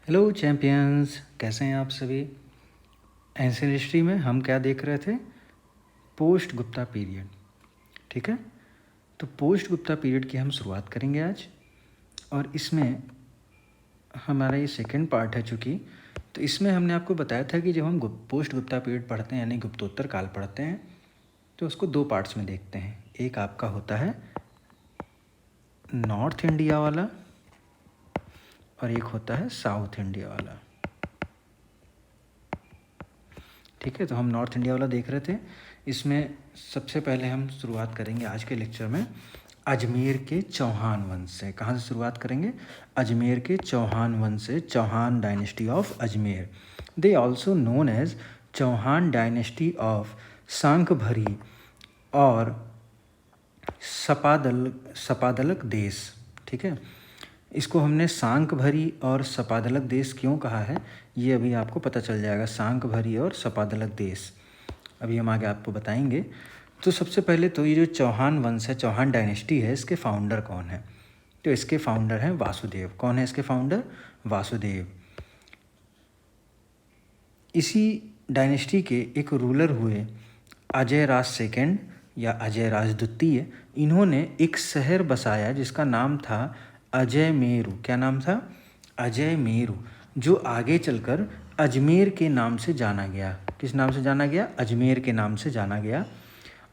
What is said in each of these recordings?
Hello champions, कैसे हैं आप सभी। एंशिएंट हिस्ट्री में हम क्या देख रहे थे? Post Gupta period. ठीक है, तो पोस्ट गुप्ता पीरियड की हम शुरुआत करेंगे आज। और इसमें हमारा ये सेकंड पार्ट है चूँकि, तो इसमें हमने आपको बताया था कि जब हम पोस्ट गुप्ता पीरियड पढ़ते हैं यानी गुप्तोत्तर काल पढ़ते हैं तो उसको दो पार्ट्स में देखते हैं। एक आपका होता है नॉर्थ इंडिया वाला और एक होता है साउथ इंडिया वाला। ठीक है, तो हम नॉर्थ इंडिया वाला देख रहे थे। इसमें सबसे पहले हम शुरुआत करेंगे आज के लेक्चर में अजमेर के चौहान वंश से। कहाँ से शुरुआत करेंगे? अजमेर के चौहान वंश से, Chauhan dynasty of Ajmer. They also known as Chauhan dynasty of Shakambhari और सपादलक देश। ठीक है, इसको हमने सांकभरी और सपादलक देश क्यों कहा है ये अभी आपको पता चल जाएगा। सांकभरी और सपादलक देश अभी हम आगे आपको बताएंगे। तो सबसे पहले तो ये जो चौहान वंश है, चौहान डायनेस्टी है, इसके फाउंडर कौन है? तो इसके फाउंडर हैं वासुदेव। कौन है इसके फाउंडर? वासुदेव। इसी डायनेस्टी के एक रूलर हुए अजय राज सेकेंड या अजय राज द्वितीय। इन्होंने एक शहर बसाया जिसका नाम था अजय मेरू। क्या नाम था? अजय मेरू, जो आगे चलकर अजमेर के नाम से जाना गया। किस नाम से जाना गया? अजमेर के नाम से जाना गया।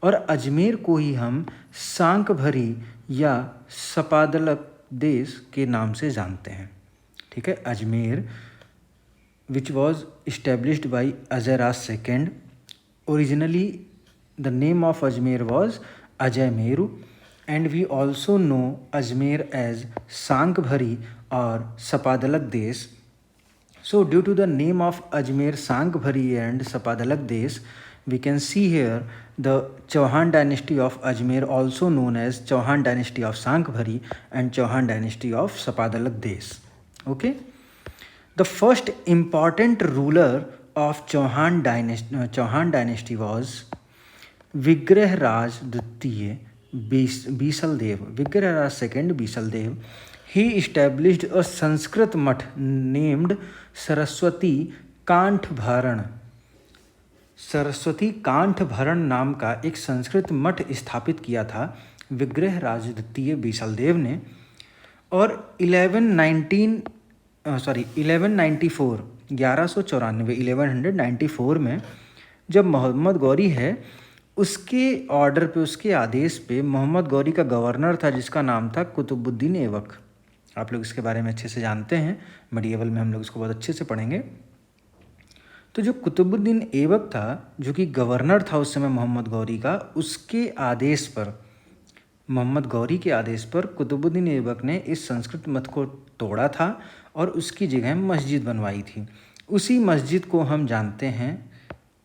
और अजमेर को ही हम सांकभरी या सपादलक देश के नाम से जानते हैं। ठीक है, Ajmer which was established by Ajaraz II. Originally, the name of Ajmer was Ajay Meru, and we also know Ajmer as Sankbhari or Sapadalak Desh. So, due to the name of Ajmer, Sankbhari and Sapadalak Desh, we can see here the Chauhan dynasty of Ajmer, also known as Chauhan dynasty of Sankbhari and Chauhan dynasty of Sapadalak Desh. Okay. The first important ruler of Chauhan dynasty was Vigrah Raj Dutiya Bisaldev. Vigrah Raj II Bisaldev. He established a Sanskrit mutt named Saraswati कांठभरण। Saraswati कांठभरण नाम का एक संस्कृत मठ स्थापित किया था विग्रह राज द्वितीय बीसलदेव ने। और 1194 में जब मोहम्मद गौरी है उसके ऑर्डर पे, उसके आदेश पे, मोहम्मद गौरी का गवर्नर था जिसका नाम था कुतुबुद्दीन ऐबक। आप लोग इसके बारे में अच्छे से जानते हैं, मेडिएवल में हम लोग इसको बहुत अच्छे से पढ़ेंगे। तो जो कुतुबुद्दीन ऐबक था, जो कि गवर्नर था उस समय मोहम्मद गौरी का, उसके आदेश पर, मोहम्मद गौरी के आदेश पर कुतुबुद्दीन ऐबक ने इस संस्कृत मत को तोड़ा था और उसकी जगह मस्जिद बनवाई थी। उसी मस्जिद को हम जानते हैं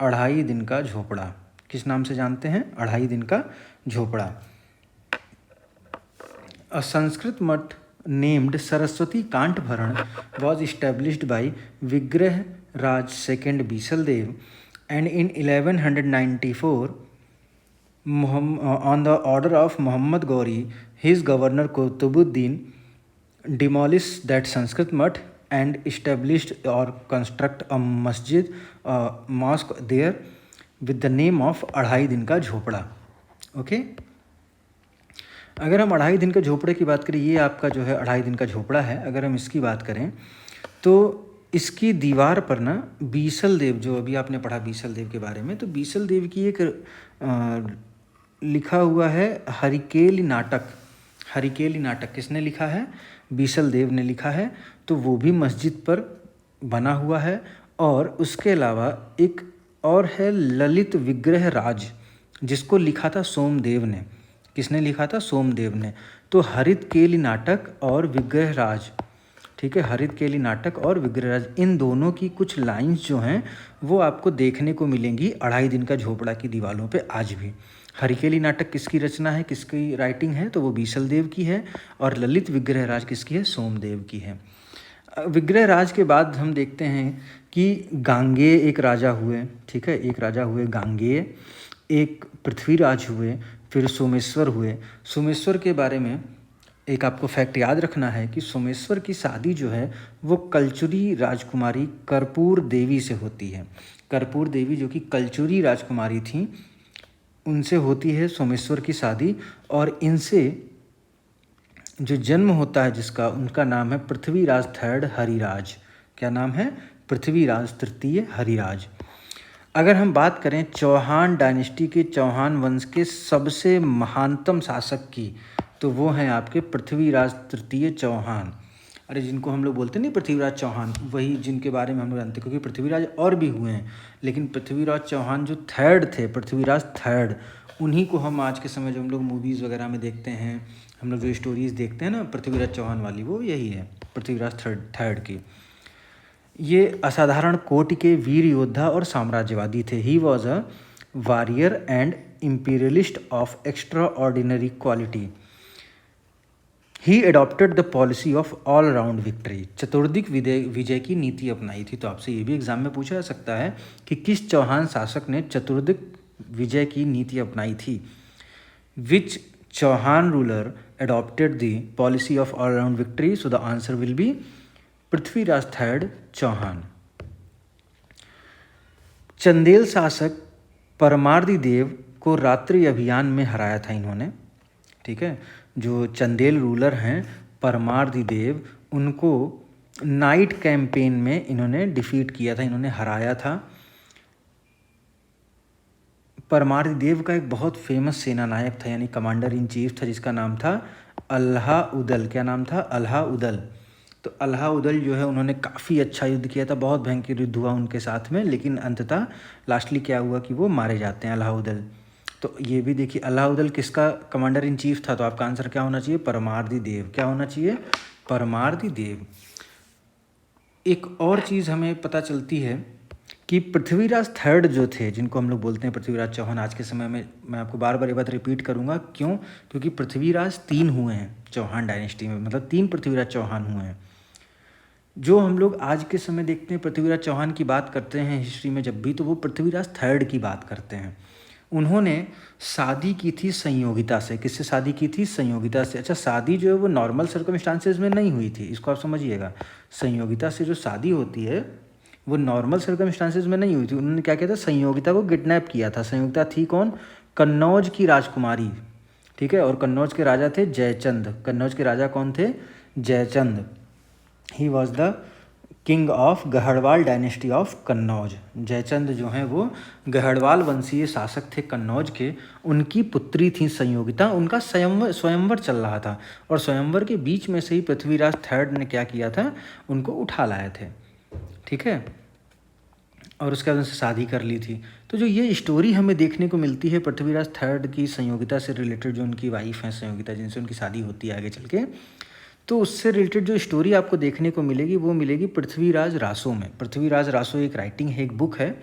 अढ़ाई दिन का झोपड़ा। किस नाम से जानते हैं? अढ़ाई दिन का झोपड़ा। A Sanskrit math named Saraswati Kanthabharan was established by Vigraha Raj second Bisaldev and in 1194 on the order of Muhammad Gauri, his governor Qutubuddin demolished that Sanskrit mutt and established or construct a masjid, mosque there with the name of अढ़ाई दिन का झोपड़ा। Okay, अगर हम अढ़ाई दिन का झोपड़े की बात करें, ये आपका जो है अढ़ाई दिन का झोपड़ा है। अगर हम इसकी बात करें तो इसकी दीवार पर ना बीसल देव, जो अभी आपने पढ़ा बीसल देव के बारे में, तो बीसल देव की एक लिखा हुआ है हरिकेली नाटक। हरिकेली नाटक किसने लिखा है? बीसल देव ने लिखा है। तो वो भी मस्जिद पर बना हुआ है। और उसके अलावा एक और है ललित विग्रह राज, जिसको लिखा था सोमदेव ने। किसने लिखा था? सोमदेव ने। तो हरित केली नाटक और विग्रह राज, ठीक है, हरित केली नाटक और विग्रह राज, इन दोनों की कुछ लाइंस जो हैं वो आपको देखने को मिलेंगी अढ़ाई दिन का झोपड़ा की दीवारों पे आज भी। हरिकेली नाटक किसकी रचना है, किसकी राइटिंग है? तो वो बीसलदेव की है। और ललित विग्रह राज किसकी है? सोमदेव की है। विग्रह राज के बाद हम देखते हैं कि गांगेय एक राजा हुए। ठीक है, एक राजा हुए गांगेय, एक पृथ्वीराज हुए, फिर सोमेश्वर हुए। सोमेश्वर के बारे में एक आपको फैक्ट याद रखना है कि सोमेश्वर की शादी जो है वो कलचुरी राजकुमारी कर्पूर देवी से होती है। कर्पूर देवी जो कि कलचुरी राजकुमारी थी, उनसे होती है सोमेश्वर की शादी। और इनसे जो जन्म होता है जिसका, उनका नाम है पृथ्वीराज थर्ड हरिराज। क्या नाम है? पृथ्वीराज तृतीय हरिराज। अगर हम बात करें चौहान डायनेस्टी के, चौहान वंश के सबसे महानतम शासक की, तो वो हैं आपके पृथ्वीराज तृतीय चौहान। अरे जिनको हम लोग बोलते नहीं पृथ्वीराज चौहान, वही जिनके बारे में हम लोग जानते हैं, क्योंकि पृथ्वीराज और भी हुए हैं, लेकिन पृथ्वीराज चौहान जो थर्ड थे, पृथ्वीराज थर्ड, उन्हीं को हम आज के समय जो हम लोग मूवीज़ वगैरह में देखते हैं, हम लोग जो स्टोरीज़ देखते हैं ना पृथ्वीराज चौहान वाली, वो यही है पृथ्वीराज थर्ड की। ये असाधारण कोटि के वीर योद्धा और साम्राज्यवादी थे। He was a warrior and imperialist of extraordinary quality. He adopted the policy of all round victory. चतुर्दिक विजय की नीति अपनाई थी। तो आपसे ये भी एग्जाम में पूछा जा सकता है कि किस चौहान शासक ने चतुर्दिक विजय की नीति अपनाई थी। Which Chauhan ruler adopted the policy of all round victory? So the answer will be Prithviraj third Chauhan. Chandel शासक परमार्दी देव को रात्रि अभियान में हराया था इन्होंने। ठीक है, जो चंदेल रूलर हैं परमार्दी देव, उनको नाइट कैंपेन में इन्होंने डिफीट किया था, इन्होंने हराया था। परमार्दी देव का एक बहुत फेमस सेनानायक था, यानी कमांडर इन चीफ था, जिसका नाम था अल्लाउदल। क्या नाम था? अल्लाउदल। तो अल्लाउदल जो है, उन्होंने काफ़ी अच्छा युद्ध किया था, बहुत भयंकर युद्ध हुआ उनके साथ में, लेकिन अंततः लास्टली क्या हुआ कि वो मारे जाते हैं अल्लाउदल। तो ये भी देखिए अल्लाउदल किसका कमांडर इन चीफ था, तो आपका आंसर क्या होना चाहिए? परमार्दी देव। क्या होना चाहिए? परमार्दी देव। एक और चीज़ हमें पता चलती है कि पृथ्वीराज थर्ड जो थे, जिनको हम लोग बोलते हैं पृथ्वीराज चौहान, आज के समय में मैं आपको बार बार ये बात रिपीट करूँगा, क्यों? क्योंकि पृथ्वीराज 3 हुए हैं चौहान डायनेस्टी में, मतलब 3 पृथ्वीराज चौहान हुए हैं। जो हम लोग आज के समय देखते हैं पृथ्वीराज चौहान की बात करते हैं हिस्ट्री में जब भी, तो वो पृथ्वीराज थर्ड की बात करते हैं। उन्होंने शादी की थी संयोगिता से। किससे शादी की थी? संयोगिता से। अच्छा, शादी जो है वो नॉर्मल सर्कमस्टांसेस में नहीं हुई थी, इसको आप समझिएगा। संयोगिता से जो शादी होती है वो नॉर्मल सर्कमस्टांसेस में नहीं हुई थी। उन्होंने क्या किया था? संयोगिता को किडनैप किया था। संयोगिता थी कौन? कन्नौज की राजकुमारी। ठीक है, और कन्नौज के राजा थे जयचंद। कन्नौज के राजा कौन थे? Jaichand. He was the king of Gahadavala dynasty of Kannauj. Jaichand जो हैं वो गहड़वाल वंशीय शासक थे कन्नौज के। उनकी पुत्री थी संयोगिता। उनका स्वयंवर चल रहा था, और स्वयंवर के बीच में से ही पृथ्वीराज थर्ड ने क्या किया था? उनको उठा लाए थे। ठीक है, और उसके बाद उनसे शादी कर ली थी। तो जो ये स्टोरी हमें देखने को मिलती है पृथ्वीराज थर्ड की संयोगिता से रिलेटेड, जो उनकी वाइफ हैं संयोगिता, जिनसे उनकी शादी होती है आगे चल के, तो उससे रिलेटेड जो स्टोरी आपको देखने को मिलेगी वो मिलेगी पृथ्वीराज रासो में। पृथ्वीराज रासो एक राइटिंग है, एक बुक है,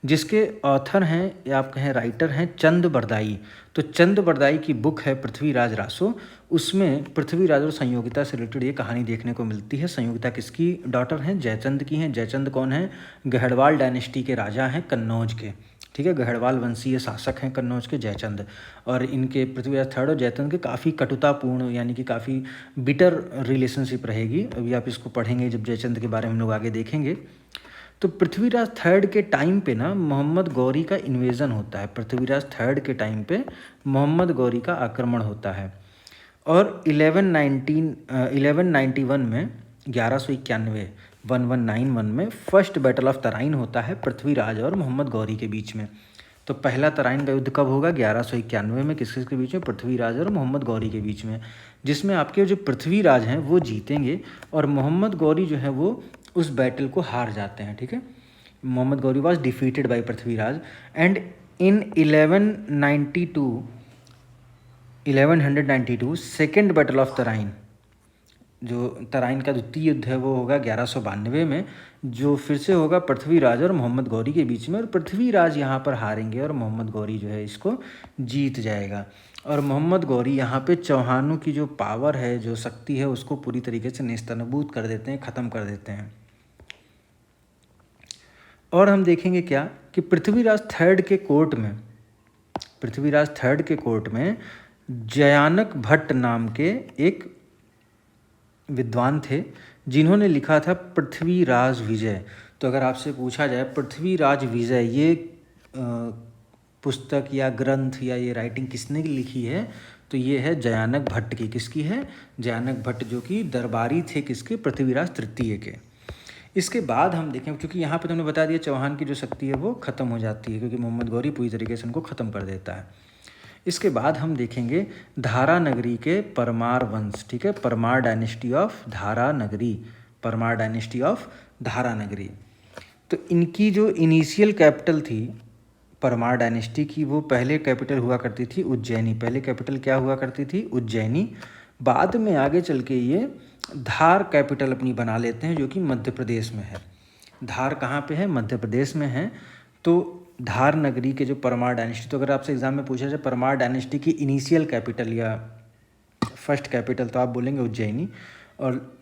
जिसके ऑथर हैं या आप कहें राइटर हैं चंद बरदाई। तो चंद बरदाई की बुक है पृथ्वीराज रासो। उसमें पृथ्वीराज और संयोगिता से रिलेटेड ये कहानी देखने को मिलती है। संयोगिता किसकी डॉटर हैं? जयचंद की हैं। जयचंद कौन है? गहड़वाल डायनेस्टी के राजा हैं कन्नौज के। ठीक है, गहड़वाल वंशीय शासक हैं कन्नौज के जयचंद। और इनके पृथ्वीराज थर्ड और जयचंद के काफ़ी कटुतापूर्ण, यानी कि काफ़ी बिटर रिलेशनशिप रहेगी। अभी आप इसको पढ़ेंगे जब जयचंद के बारे में हम लोग आगे देखेंगे। तो पृथ्वीराज थर्ड के टाइम पे ना मोहम्मद गौरी का इन्वेजन होता है। पृथ्वीराज थर्ड के टाइम पे मोहम्मद गौरी का आक्रमण होता है, और 1191 में 1191 में फर्स्ट बैटल ऑफ तराइन होता है पृथ्वीराज और मोहम्मद गौरी के बीच में। तो पहला तराइन का युद्ध कब होगा? 1191 में। किसके बीच में? पृथ्वीराज और मोहम्मद गौरी के बीच में, जिसमें आपके जो पृथ्वीराज हैं वो जीतेंगे और मोहम्मद गौरी जो है वो उस बैटल को हार जाते हैं। ठीक है, Mohammad Ghori was defeated by Prithviraj. And in 1192 second battle of Tarain, जो तराइन का द्वितीय युद्ध है वो होगा 1192 में, जो फिर से होगा पृथ्वीराज और मोहम्मद गौरी के बीच में। और पृथ्वीराज यहाँ पर हारेंगे और मोहम्मद गौरी जो है इसको जीत जाएगा। और मोहम्मद गौरी यहाँ पे चौहानों की जो पावर है, जो शक्ति है, उसको पूरी तरीके से नेस्तनाबूद कर देते हैं, ख़त्म कर देते हैं। और हम देखेंगे क्या कि पृथ्वीराज थर्ड के कोर्ट में जयानक भट्ट नाम के एक विद्वान थे जिन्होंने लिखा था पृथ्वीराज विजय। तो अगर आपसे पूछा जाए पृथ्वीराज विजय ये पुस्तक या ग्रंथ या ये राइटिंग किसने लिखी है, तो ये है जयानक भट्ट की। किसकी है? जयानक भट्ट, जो कि दरबारी थे किसके? पृथ्वीराज तृतीय के। इसके बाद हम देखें, क्योंकि यहाँ पे तुमने बता दिया चौहान की जो शक्ति है वो ख़त्म हो जाती है, क्योंकि मोहम्मद गौरी पूरी तरीके से उनको ख़त्म कर देता है। इसके बाद हम देखेंगे धारा नगरी के परमार वंश। ठीक है, परमार डायनेस्टी ऑफ धारा नगरी, परमार डायनेस्टी ऑफ धारा नगरी। तो इनकी जो इनिशियल कैपिटल थी परमार डायनेस्टी की, वो पहले कैपिटल हुआ करती थी उज्जैनी। पहले कैपिटल क्या हुआ करती थी? उज्जैनी। बाद में आगे चल के ये धार कैपिटल अपनी बना लेते हैं, जो कि मध्य प्रदेश में है। धार कहाँ पे है? मध्य प्रदेश में है। तो धार नगरी के जो परमार डायनेस्टी, तो अगर आपसे एग्जाम में पूछा जाए परमार डायनेस्टी की इनिशियल कैपिटल या फर्स्ट कैपिटल, तो आप बोलेंगे उज्जैनी, और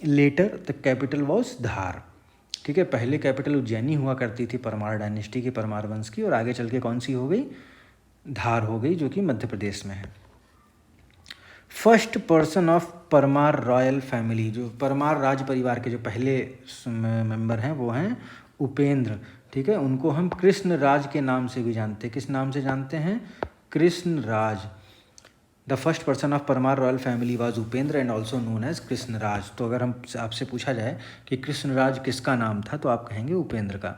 लेटर द कैपिटल वॉज धार। ठीक है, पहले कैपिटल उज्जैनी हुआ करती थी परमार डायनेस्टी की, परमार वंश की, और आगे चल के कौन सी हो गई? धार हो गई, जो कि मध्य प्रदेश में है। First person of Parmar royal family, जो परमार राज परिवार के जो पहले मेंबर हैं वो हैं उपेंद्र। ठीक है, उनको हम कृष्ण राज के नाम से भी जानते हैं। किस नाम से जानते हैं? Krishna Raj. The first person of Parmar royal family was Upendra and also known as Krishna Raj. तो अगर हम आपसे पूछा जाए कि कृष्ण राज किसका नाम था, तो आप कहेंगे उपेंद्र का।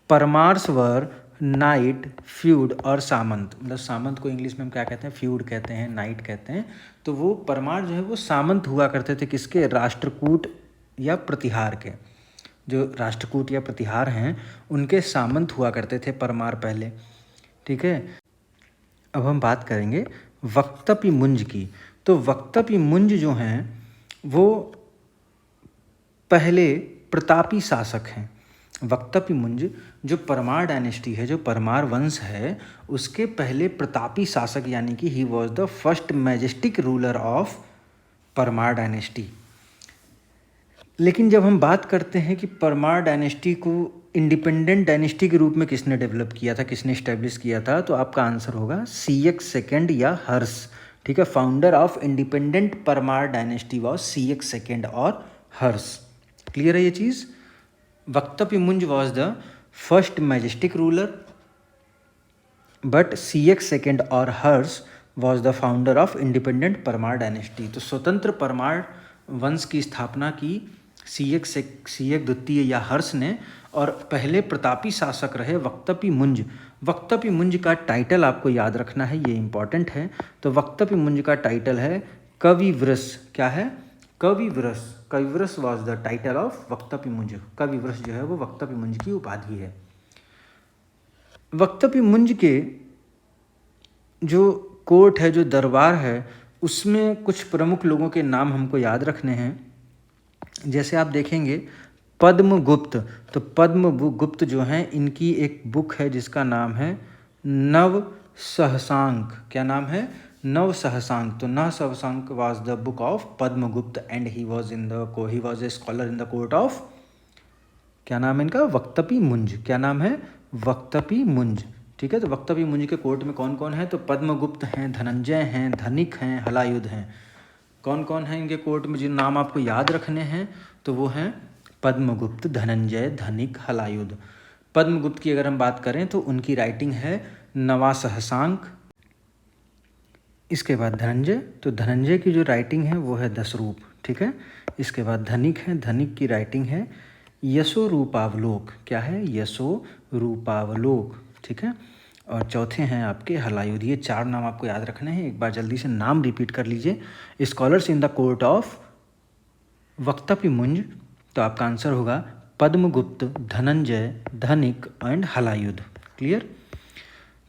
परमार्स वर नाइट, फ्यूड और सामंत। मतलब सामंत को इंग्लिश में हम क्या कहते हैं? फ्यूड कहते हैं, नाइट कहते हैं। तो वो परमार जो है वो सामंत हुआ करते थे किसके? राष्ट्रकूट या प्रतिहार के। जो राष्ट्रकूट या प्रतिहार हैं उनके सामंत हुआ करते थे परमार पहले। ठीक है, अब हम बात करेंगे वक्तपी मुंज की। तो वक्तपी मुंज जो हैं वो पहले प्रतापी शासक हैं। वक्तपी मुंज जो परमार डायनेस्टी है, जो परमार वंश है, उसके पहले प्रतापी शासक, यानी कि he was the first majestic ruler of Parmar dynasty. लेकिन जब हम बात करते हैं कि परमार डायनेस्टी को इंडिपेंडेंट डायनेस्टी के रूप में किसने डेवलप किया था, किसने इस्टेब्लिश किया था, तो आपका आंसर होगा सीएक्स सेकेंड या हर्ष। ठीक है, founder of independent Parmar dynasty was Siyaka second और हर्ष। क्लियर है ये चीज़? वक्तपी Munja was the first majestic ruler, but Siyaka second और Harsha was the founder of independent Parmar dynasty. तो स्वतंत्र परमार वंश की स्थापना की सीएक द्वितीय या हर्ष ने, और पहले प्रतापी शासक रहे वक्तपी मुंज। वक्तपी मुंज का टाइटल आपको याद रखना है, ये इंपॉर्टेंट है। तो वक्तपी मुंज का टाइटल है कविवृष। क्या है? कविवृष। कविवृष वॉज द टाइटल ऑफ वक्तपी मुंज। कविवृष जो है वो वक्तपी मुंज की उपाधि है। वक्तपी मुंज के जो कोर्ट है, जो दरबार है, उसमें कुछ प्रमुख लोगों के नाम हमको याद रखने हैं। जैसे आप देखेंगे पद्मगुप्त। तो पद्मगुप्त जो हैं, इनकी एक बुक है जिसका नाम है नव सहसांक। क्या नाम है? नव सहसांक। तो Nav Sahasank was the book of Padmagupta and he was a scholar in the court of, क्या नाम है इनका? वक्तपी मुंज। क्या नाम है? वक्तपी मुंज। ठीक है, तो वक्तपी मुंज के कोर्ट में कौन कौन है? तो पद्मगुप्त हैं, धनंजय हैं, धनिक हैं, हलायुध हैं। कौन कौन है इनके कोर्ट में? जिन नाम आपको याद रखने हैं तो वो हैं पद्मगुप्त, धनंजय, धनिक, हलायुध। पद्मगुप्त की अगर हम बात करें तो उनकी राइटिंग है नवा सहसांक। इसके बाद धनंजय, तो धनंजय की जो राइटिंग है वो है दशरूप। ठीक है, इसके बाद धनिक है, धनिक की राइटिंग है यशो रूपावलोक। क्या है? यशो रूपावलोक। ठीक है, और चौथे हैं आपके हलायुध। ये चार नाम आपको याद रखने हैं। एक बार जल्दी से नाम रिपीट कर लीजिए। Scholars in the court of वक्तपी मुंज, तो आपका आंसर होगा पद्मगुप्त, धनंजय, धनिक एंड हलायुध। क्लियर?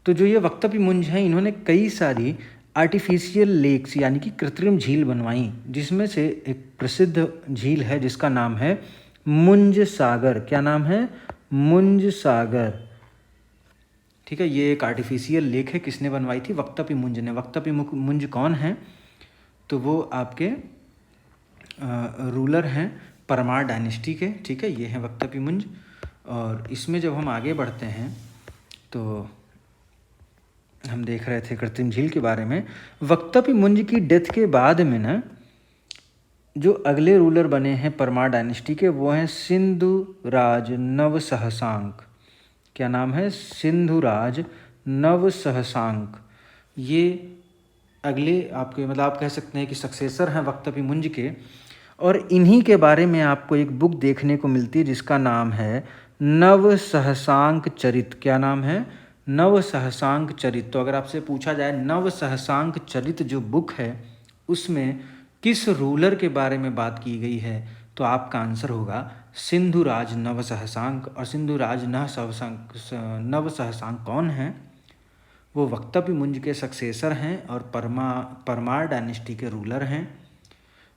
तो जो ये वक्तपी मुंज हैं, इन्होंने कई सारी आर्टिफिशियल लेक्स यानी कि कृत्रिम झील बनवाई, जिसमें से एक प्रसिद्ध झील है जिसका नाम है मुंज सागर। क्या नाम है? मुंज सागर। ठीक है, ये एक आर्टिफिशियल लेक है। किसने बनवाई थी? वक्तपी मुंज ने। वक्तपी मुंज कौन है? तो वो आपके रूलर हैं परमार डायनेस्टी के। ठीक है, ये हैं वक्तपी मुंज। और इसमें जब हम आगे बढ़ते हैं तो हम देख रहे थे कृत्रिम झील के बारे में। वक्तपी मुंज की डेथ के बाद में ना जो अगले रूलर बने हैं परमार डायनेस्टी के वो हैं सिंधुराज नवसहसांक। क्या नाम है? सिंधुराज नवसहसांक। ये अगले आपके मतलब आप कह सकते हैं कि सक्सेसर हैं वक्तपि मुंज के। और इन्हीं के बारे में आपको एक बुक देखने को मिलती है जिसका नाम है नवसहसांक चरित। क्या नाम है? नवसहसांक चरित। तो अगर आपसे पूछा जाए नवसहसांक चरित जो बुक है उसमें किस रूलर के बारे में बात की गई है, तो आपका आंसर होगा सिंधुराज नवसहसांक। और सिंधुराज नवसहसांक कौन है? वो वक्तपि मुंज के सक्सेसर हैं और परमार डायनेस्टी के रूलर हैं।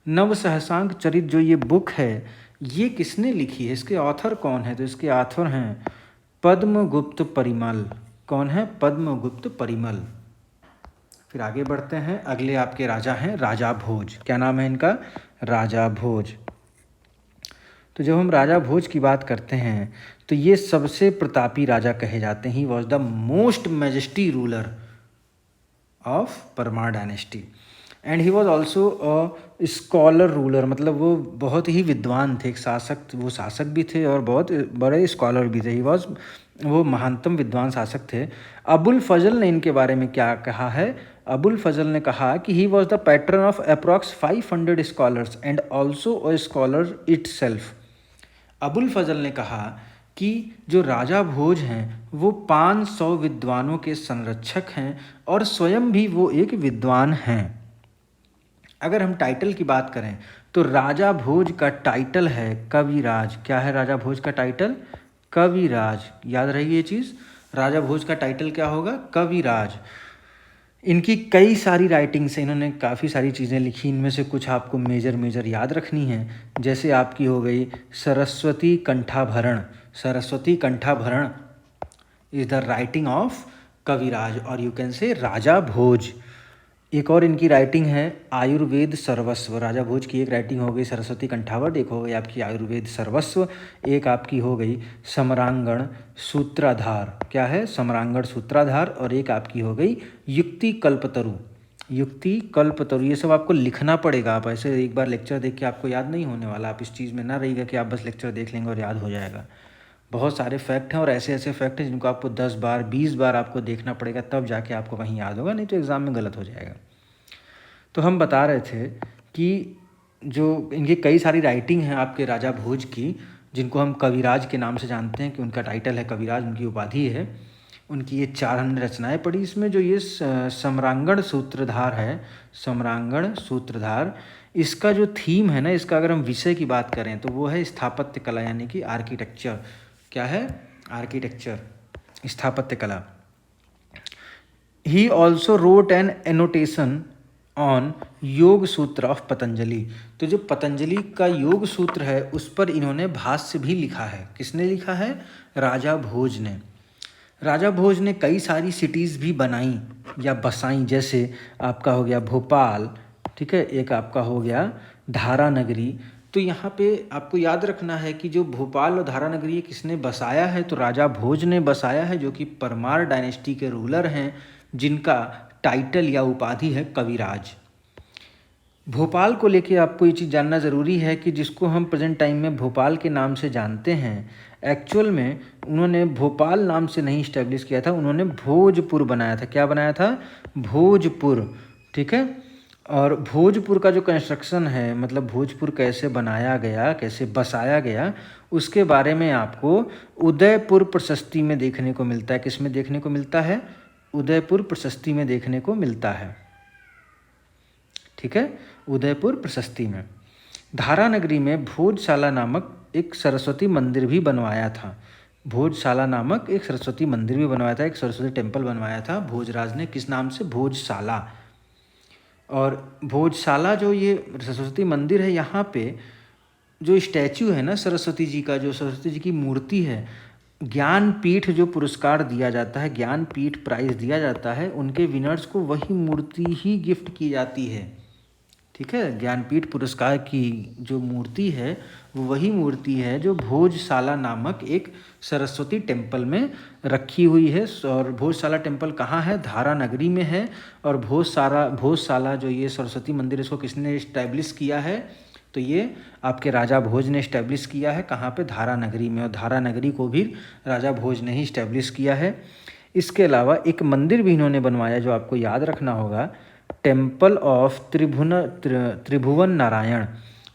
नवसहसांक चरित जो ये बुक है ये किसने लिखी है, इसके ऑथर कौन है? तो इसके ऑथर हैं पद्मगुप्त परिमल। कौन है? पद्मगुप्त परिमल। फिर आगे बढ़ते हैं। अगले आपके राजा हैं राजा भोज। क्या नाम है इनका? राजा भोज। तो जब हम राजा भोज की बात करते हैं तो ये सबसे प्रतापी राजा कहे जाते हैं। ही was the most majesty ruler of Parmar dynasty and he was also a scholar ruler. मतलब वो बहुत ही विद्वान थे, एक शासक। वो शासक भी थे और बहुत बड़े स्कॉलर भी थे। ही वॉज वो महानतम विद्वान शासक थे। अबुल फजल ने इनके बारे में क्या कहा है? अबुल फजल ने कहा कि he was the patron of approx 500 scholars and also a scholar itself. Abul Fazl ने कहा कि जो राजा भोज हैं वो 500 विद्वानों के संरक्षक हैं और स्वयं भी वो एक विद्वान हैं। अगर हम टाइटल की बात करें तो राजा भोज का टाइटल है कविराज। क्या है राजा भोज का टाइटल? कविराज। याद रही ये चीज़, राजा भोज का टाइटल क्या होगा? कविराज। इनकी कई सारी राइटिंग्स हैं, इन्होंने काफ़ी सारी चीज़ें लिखी। इनमें से कुछ आपको मेजर याद रखनी है। जैसे आपकी हो गई Saraswati Kanthabharan. Saraswati Kanthabharan is the writing of Kaviraj और यू कैन से राजा भोज। एक और इनकी राइटिंग है आयुर्वेद सर्वस्व। राजा भोज की एक राइटिंग हो गई सरस्वती कंठावर, एक हो गई आपकी आयुर्वेद सर्वस्व, एक आपकी हो गई सम्रांगण सूत्राधार। क्या है? सम्रांगण सूत्राधार। और एक आपकी हो गई युक्ति कल्पतरु। युक्ति कल्पतरु। ये सब आपको लिखना पड़ेगा। आप ऐसे एक बार लेक्चर देख के आपको याद नहीं होने वाला। आप इस चीज़ में ना रहिएगा कि आप बस लेक्चर देख लेंगे और याद हो जाएगा। बहुत सारे फैक्ट हैं और ऐसे ऐसे फैक्ट हैं जिनको आपको 10 बार 20 बार आपको देखना पड़ेगा, तब जाके आपको कहीं याद होगा, नहीं तो एग्ज़ाम में गलत हो जाएगा। तो हम बता रहे थे कि जो इनकी कई सारी राइटिंग हैं आपके राजा भोज की, जिनको हम कविराज के नाम से जानते हैं कि उनका टाइटल है कविराज, उनकी उपाधि है। उनकी ये 4 हमने रचनाएं पढ़ी। इसमें जो ये सम्रांगण सूत्रधार है, सम्रांगण सूत्रधार, इसका जो थीम है ना, इसका अगर हम विषय की बात करें तो वो है स्थापत्य कला, यानी कि आर्किटेक्चर। क्या है? आर्किटेक्चर, स्थापत्य कला। He also wrote an annotation on योग सूत्र ऑफ पतंजलि। तो जो पतंजलि का योग सूत्र है उस पर इन्होंने भाष्य भी लिखा है। किसने लिखा है? राजा भोज ने। राजा भोज ने कई सारी सिटीज़ भी बनाई या बसाई। जैसे आपका हो गया भोपाल, ठीक है, एक आपका हो गया धारा नगरी। तो यहाँ पे आपको याद रखना है कि जो भोपाल और धारा नगरी किसने बसाया है? तो राजा भोज ने बसाया है, जो कि परमार डायनेस्टी के रूलर हैं, जिनका टाइटल या उपाधि है कविराज। भोपाल को लेके आपको ये चीज़ जानना ज़रूरी है कि जिसको हम प्रेजेंट टाइम में भोपाल के नाम से जानते हैं, एक्चुअल में उन्होंने भोपाल नाम से नहीं इस्टेब्लिश किया था, उन्होंने भोजपुर बनाया था। क्या बनाया था? भोजपुर। ठीक है। और भोजपुर का जो कंस्ट्रक्शन है, मतलब भोजपुर कैसे बनाया गया, कैसे बसाया गया, उसके बारे में आपको उदयपुर प्रशस्ति में देखने को मिलता है। किस में देखने को मिलता है? उदयपुर प्रशस्ति में देखने को मिलता है। ठीक है, उदयपुर प्रशस्ति में। धारा नगरी में भोजशाला नामक एक सरस्वती मंदिर भी बनवाया था। भोजशाला नामक एक सरस्वती मंदिर भी बनवाया था, एक सरस्वती टेम्पल बनवाया था भोजराज ने। किस नाम से? भोजशाला। और भोजशाला जो ये सरस्वती मंदिर है, यहाँ पे जो स्टैचू है ना सरस्वती जी का, जो सरस्वती जी की मूर्ति है, ज्ञानपीठ जो पुरस्कार दिया जाता है, ज्ञानपीठ प्राइज़ दिया जाता है, उनके विनर्स को वही मूर्ति ही गिफ्ट की जाती है। ठीक है, ज्ञानपीठ पुरस्कार की जो मूर्ति है वो वही मूर्ति है जो भोजशाला नामक एक सरस्वती टेम्पल में रखी हुई है। और भोजशाला टेम्पल कहाँ है? धारा नगरी में है। और भोजशाला जो ये सरस्वती मंदिर, इसको किसने इस्टेब्लिश किया है? तो ये आपके राजा भोज ने इस्टेब्लिश किया है, कहाँ पे? धारा नगरी में, और धारा नगरी को भी राजा भोज ने ही इस्टेब्लिश किया है। इसके अलावा एक मंदिर भी इन्होंने बनवाया जो आपको याद रखना होगा, टेम्पल ऑफ त्रिभुवन नारायण।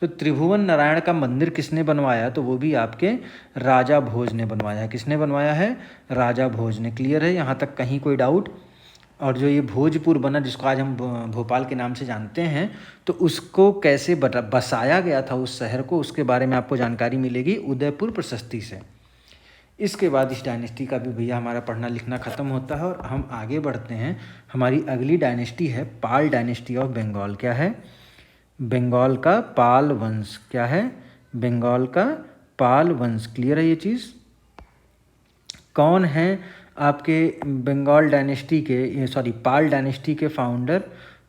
तो त्रिभुवन नारायण का मंदिर किसने बनवाया? तो वो भी आपके राजा भोज ने बनवाया है। किसने बनवाया है? राजा भोज ने। क्लियर है यहाँ तक? कहीं कोई डाउट? और जो ये भोजपुर बना, जिसको आज हम भोपाल के नाम से जानते हैं, तो उसको कैसे बसाया गया था उस शहर को, उसके बारे में आपको जानकारी मिलेगी उदयपुर प्रशस्ति से। इसके बाद इस डायनेस्टी का भी भैया हमारा पढ़ना लिखना ख़त्म होता है और हम आगे बढ़ते हैं। हमारी अगली डायनेस्टी है पाल डायनेस्टी ऑफ बंगाल। क्या है? बंगाल का पाल वंश। क्या है? बंगाल का पाल वंश। क्लियर है ये चीज़? कौन है आपके बंगाल डायनेस्टी के, सॉरी पाल डायनेस्टी के फाउंडर?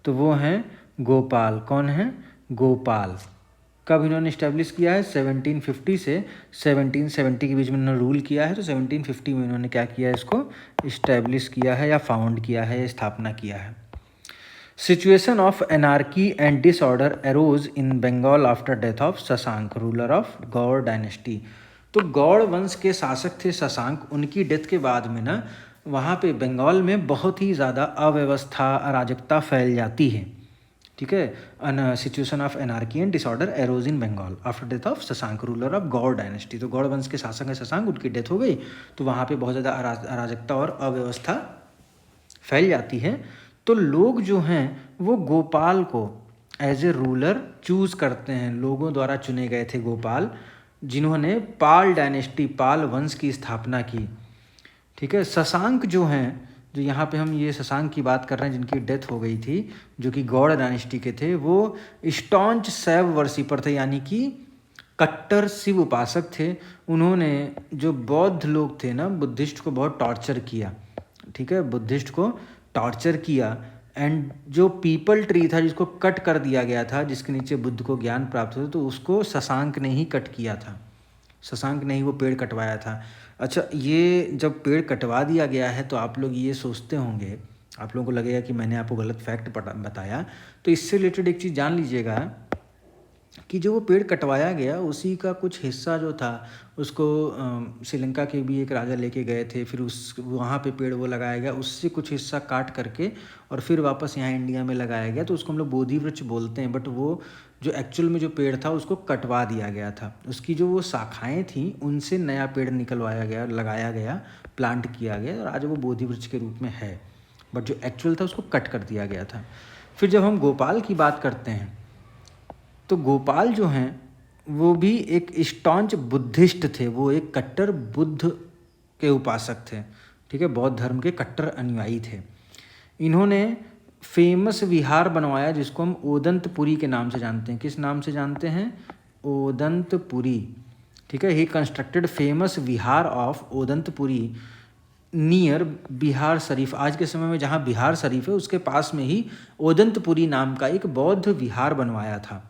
तो वो हैं गोपाल। कौन है? गोपाल। कब इन्होंने इस्टेब्लिश किया है? 1750 से 1770 के बीच में इन्होंने रूल किया है। तो 1750 में इन्होंने क्या किया है? इसको इस्टेब्लिश किया है या फाउंड किया है या स्थापना किया है। Situation of anarchy and disorder arose in Bengal after death of Shashank, ruler of Gaur dynasty. तो गौड़ वंश के शासक थे शशांक। उनकी डेथ के बाद में ना वहाँ पे बंगाल में बहुत ही ज़्यादा अव्यवस्था, अराजकता फैल जाती है। ठीक है? Situation of anarchy and disorder arose in Bengal after death of Shashank, ruler of Gaur dynasty. तो गौड़ वंश के शासक हैं शशांक, उनकी डेथ हो गई तो वहाँ पे बहुत ज़्यादा अराजकता और अव्यवस्था फैल जाती है। तो लोग जो हैं वो गोपाल को एज ए रूलर चूज़ करते हैं। लोगों द्वारा चुने गए थे गोपाल, जिन्होंने पाल डायनेस्टी, पाल वंश की स्थापना की। ठीक है? शशांक जो हैं, जो यहाँ पे हम ये शशांक की बात कर रहे हैं जिनकी डेथ हो गई थी, जो कि गौड़ डायनेस्टी के थे, वो स्टॉन्च शैव वर्शिपर थे, यानी कि कट्टर शिव उपासक थे। उन्होंने जो बौद्ध लोग थे ना, बुद्धिस्ट को बहुत टॉर्चर किया। ठीक है? बुद्धिस्ट को टॉर्चर किया। एंड जो पीपल ट्री था जिसको कट कर दिया गया था, जिसके नीचे बुद्ध को ज्ञान प्राप्त होता, तो उसको शशांक ने ही कट किया था। शशांक ने ही वो पेड़ कटवाया था। अच्छा, ये जब पेड़ कटवा दिया गया है तो आप लोग ये सोचते होंगे, आप लोगों को लगेगा कि मैंने आपको गलत फैक्ट बताया। तो इससे रिलेटेड एक चीज़ जान लीजिएगा कि जो वो पेड़ कटवाया गया उसी का कुछ हिस्सा जो था उसको श्रीलंका के भी एक राजा लेके गए थे, फिर उस वहाँ पे पेड़ वो लगाया गया, उससे कुछ हिस्सा काट करके और फिर वापस यहाँ इंडिया में लगाया गया। तो उसको हम लोग बोधि वृक्ष बोलते हैं, बट वो जो एक्चुअल में जो पेड़ था उसको कटवा दिया गया था। उसकी जो वो शाखाएँ थीं उनसे नया पेड़ निकलवाया गया, लगाया गया, प्लांट किया गया और आज वो बोधि वृक्ष के रूप में है। बट जो एक्चुअल था उसको कट कर दिया गया था। फिर जब हम गोपाल की बात करते हैं तो गोपाल जो हैं वो भी एक स्टॉन्च बुद्धिस्ट थे। वो एक कट्टर बुद्ध के उपासक थे। ठीक है? बौद्ध धर्म के कट्टर अनुयायी थे। इन्होंने फेमस विहार बनवाया जिसको हम ओदंतपुरी के नाम से जानते हैं। किस नाम से जानते हैं? ओदंतपुरी। ठीक है? He constructed famous vihara of Odantapuri near Bihar Sharif. आज के समय में जहाँ बिहार शरीफ है उसके पास में ही ओदंतपुरी नाम का एक बौद्ध विहार बनवाया था।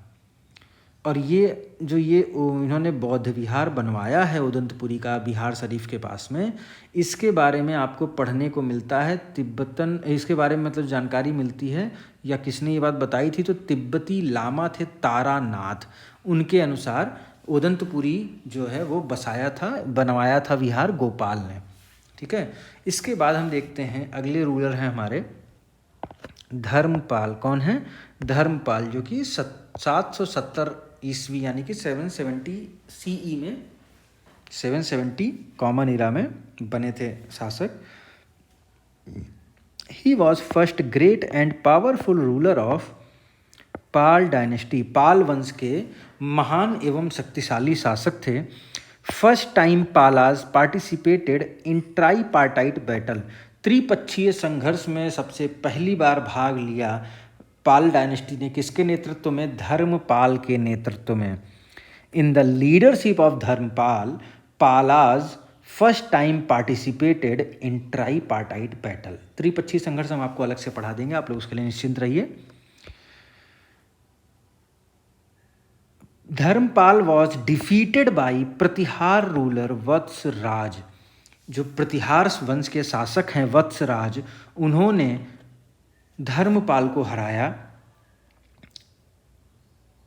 और ये जो इन्होंने बौद्ध विहार बनवाया है ओदंतपुरी का बिहार शरीफ के पास में, इसके बारे में आपको पढ़ने को मिलता है तिब्बतन, इसके बारे में मतलब जानकारी मिलती है या किसने ये बात बताई थी? तो तिब्बती लामा थे तारानाथ। उनके अनुसार ओदंतपुरी जो है वो बनवाया था विहार गोपाल ने। ठीक है? इसके बाद हम देखते हैं अगले रूलर हैं हमारे धर्मपाल। कौन है? धर्मपाल, जो कि 770 ईस्वी यानी कि 770 CE में, 770 कॉमन इरा में बने थे शासक। He was first great and powerful ruler of Pal dynasty. Pal वंश के महान एवं शक्तिशाली शासक थे। First time Palas participated in tripartite battle. त्रिपक्षीय संघर्ष में सबसे पहली बार भाग लिया पाल डायनेस्टी ने। किसके नेतृत्व में? धर्मपाल के नेतृत्व में। In the leadership of Dharmapal, Palas first time participated in tripartite battle. त्रिपक्षीय संघर्ष हम आपको अलग से पढ़ा देंगे, आप लोग उसके लिए निश्चिंत रहिए। Dharmapal was defeated by Pratihara ruler Vatsraj. जो प्रतिहार वंश के शासक हैं वत्सराज, उन्होंने धर्मपाल को हराया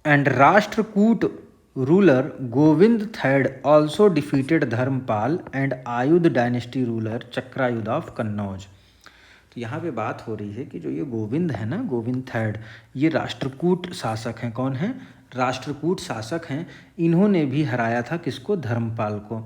and Rashtrakuta ruler Govind third also defeated Dharmapala and Ayudh dynasty ruler Chakrayudh of Kannauj. तो यहाँ पे बात हो रही है कि जो ये गोविंद है ना, गोविंद थर्ड, ये राष्ट्रकूट शासक हैं। कौन है? राष्ट्रकूट शासक हैं। इन्होंने भी हराया था किसको? धर्मपाल को।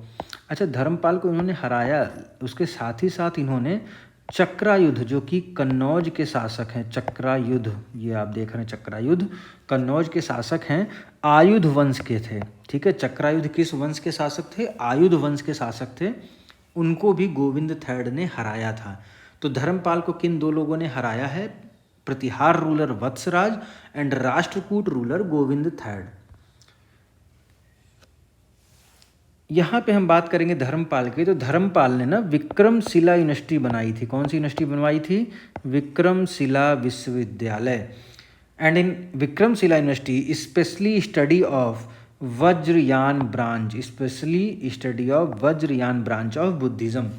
अच्छा, धर्मपाल को इन्होंने हराया, उसके साथ ही साथ इन्होंने चक्रायुध, जो कि कन्नौज के शासक हैं, चक्रायुध, ये आप देख रहे हैं चक्रायुध, कन्नौज के शासक हैं, आयुध वंश के थे। ठीक है, चक्रायुध किस वंश के शासक थे? आयुध वंश के शासक थे। उनको भी गोविंद थर्ड ने हराया था। तो धर्मपाल को किन दो लोगों ने हराया है? Pratihara ruler Vatsaraj and Rashtrakuta ruler Govind third. यहाँ पे हम बात करेंगे धर्मपाल की। तो धर्मपाल ने ना विक्रमशिला यूनिवर्सिटी बनाई थी। कौन सी यूनिवर्सिटी बनवाई थी? विक्रमशिला विश्वविद्यालय। And in Vikramshila university specially study of Vajrayana branch, specially study of Vajrayana branch of Buddhism.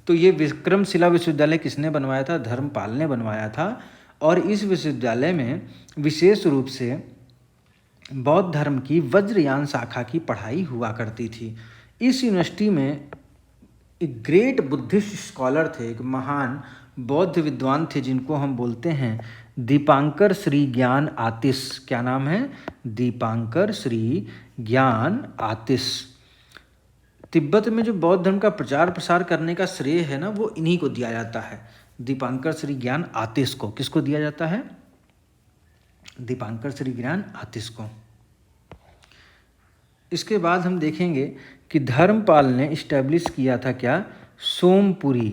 तो ये विक्रमशिला विश्वविद्यालय किसने बनवाया था? धर्मपाल ने बनवाया था। और इस विश्वविद्यालय में विशेष रूप से बौद्ध धर्म की वज्रयान शाखा की पढ़ाई हुआ करती थी। इस यूनिवर्सिटी में एक ग्रेट बुद्धिस्ट स्कॉलर थे, एक महान बौद्ध विद्वान थे, जिनको हम बोलते हैं दीपांकर श्री ज्ञान आतिश। क्या नाम है? दीपांकर श्री ज्ञान आतिश। तिब्बत में जो बौद्ध धर्म का प्रचार प्रसार करने का श्रेय है ना, वो इन्हीं को दिया जाता है, दीपांकर श्री ज्ञान आतिश को। किसको दिया जाता है? दीपांकर श्री ज्ञान आतिश को। इसके बाद हम देखेंगे कि धर्मपाल ने इस्टेब्लिश किया था क्या? सोमपुरी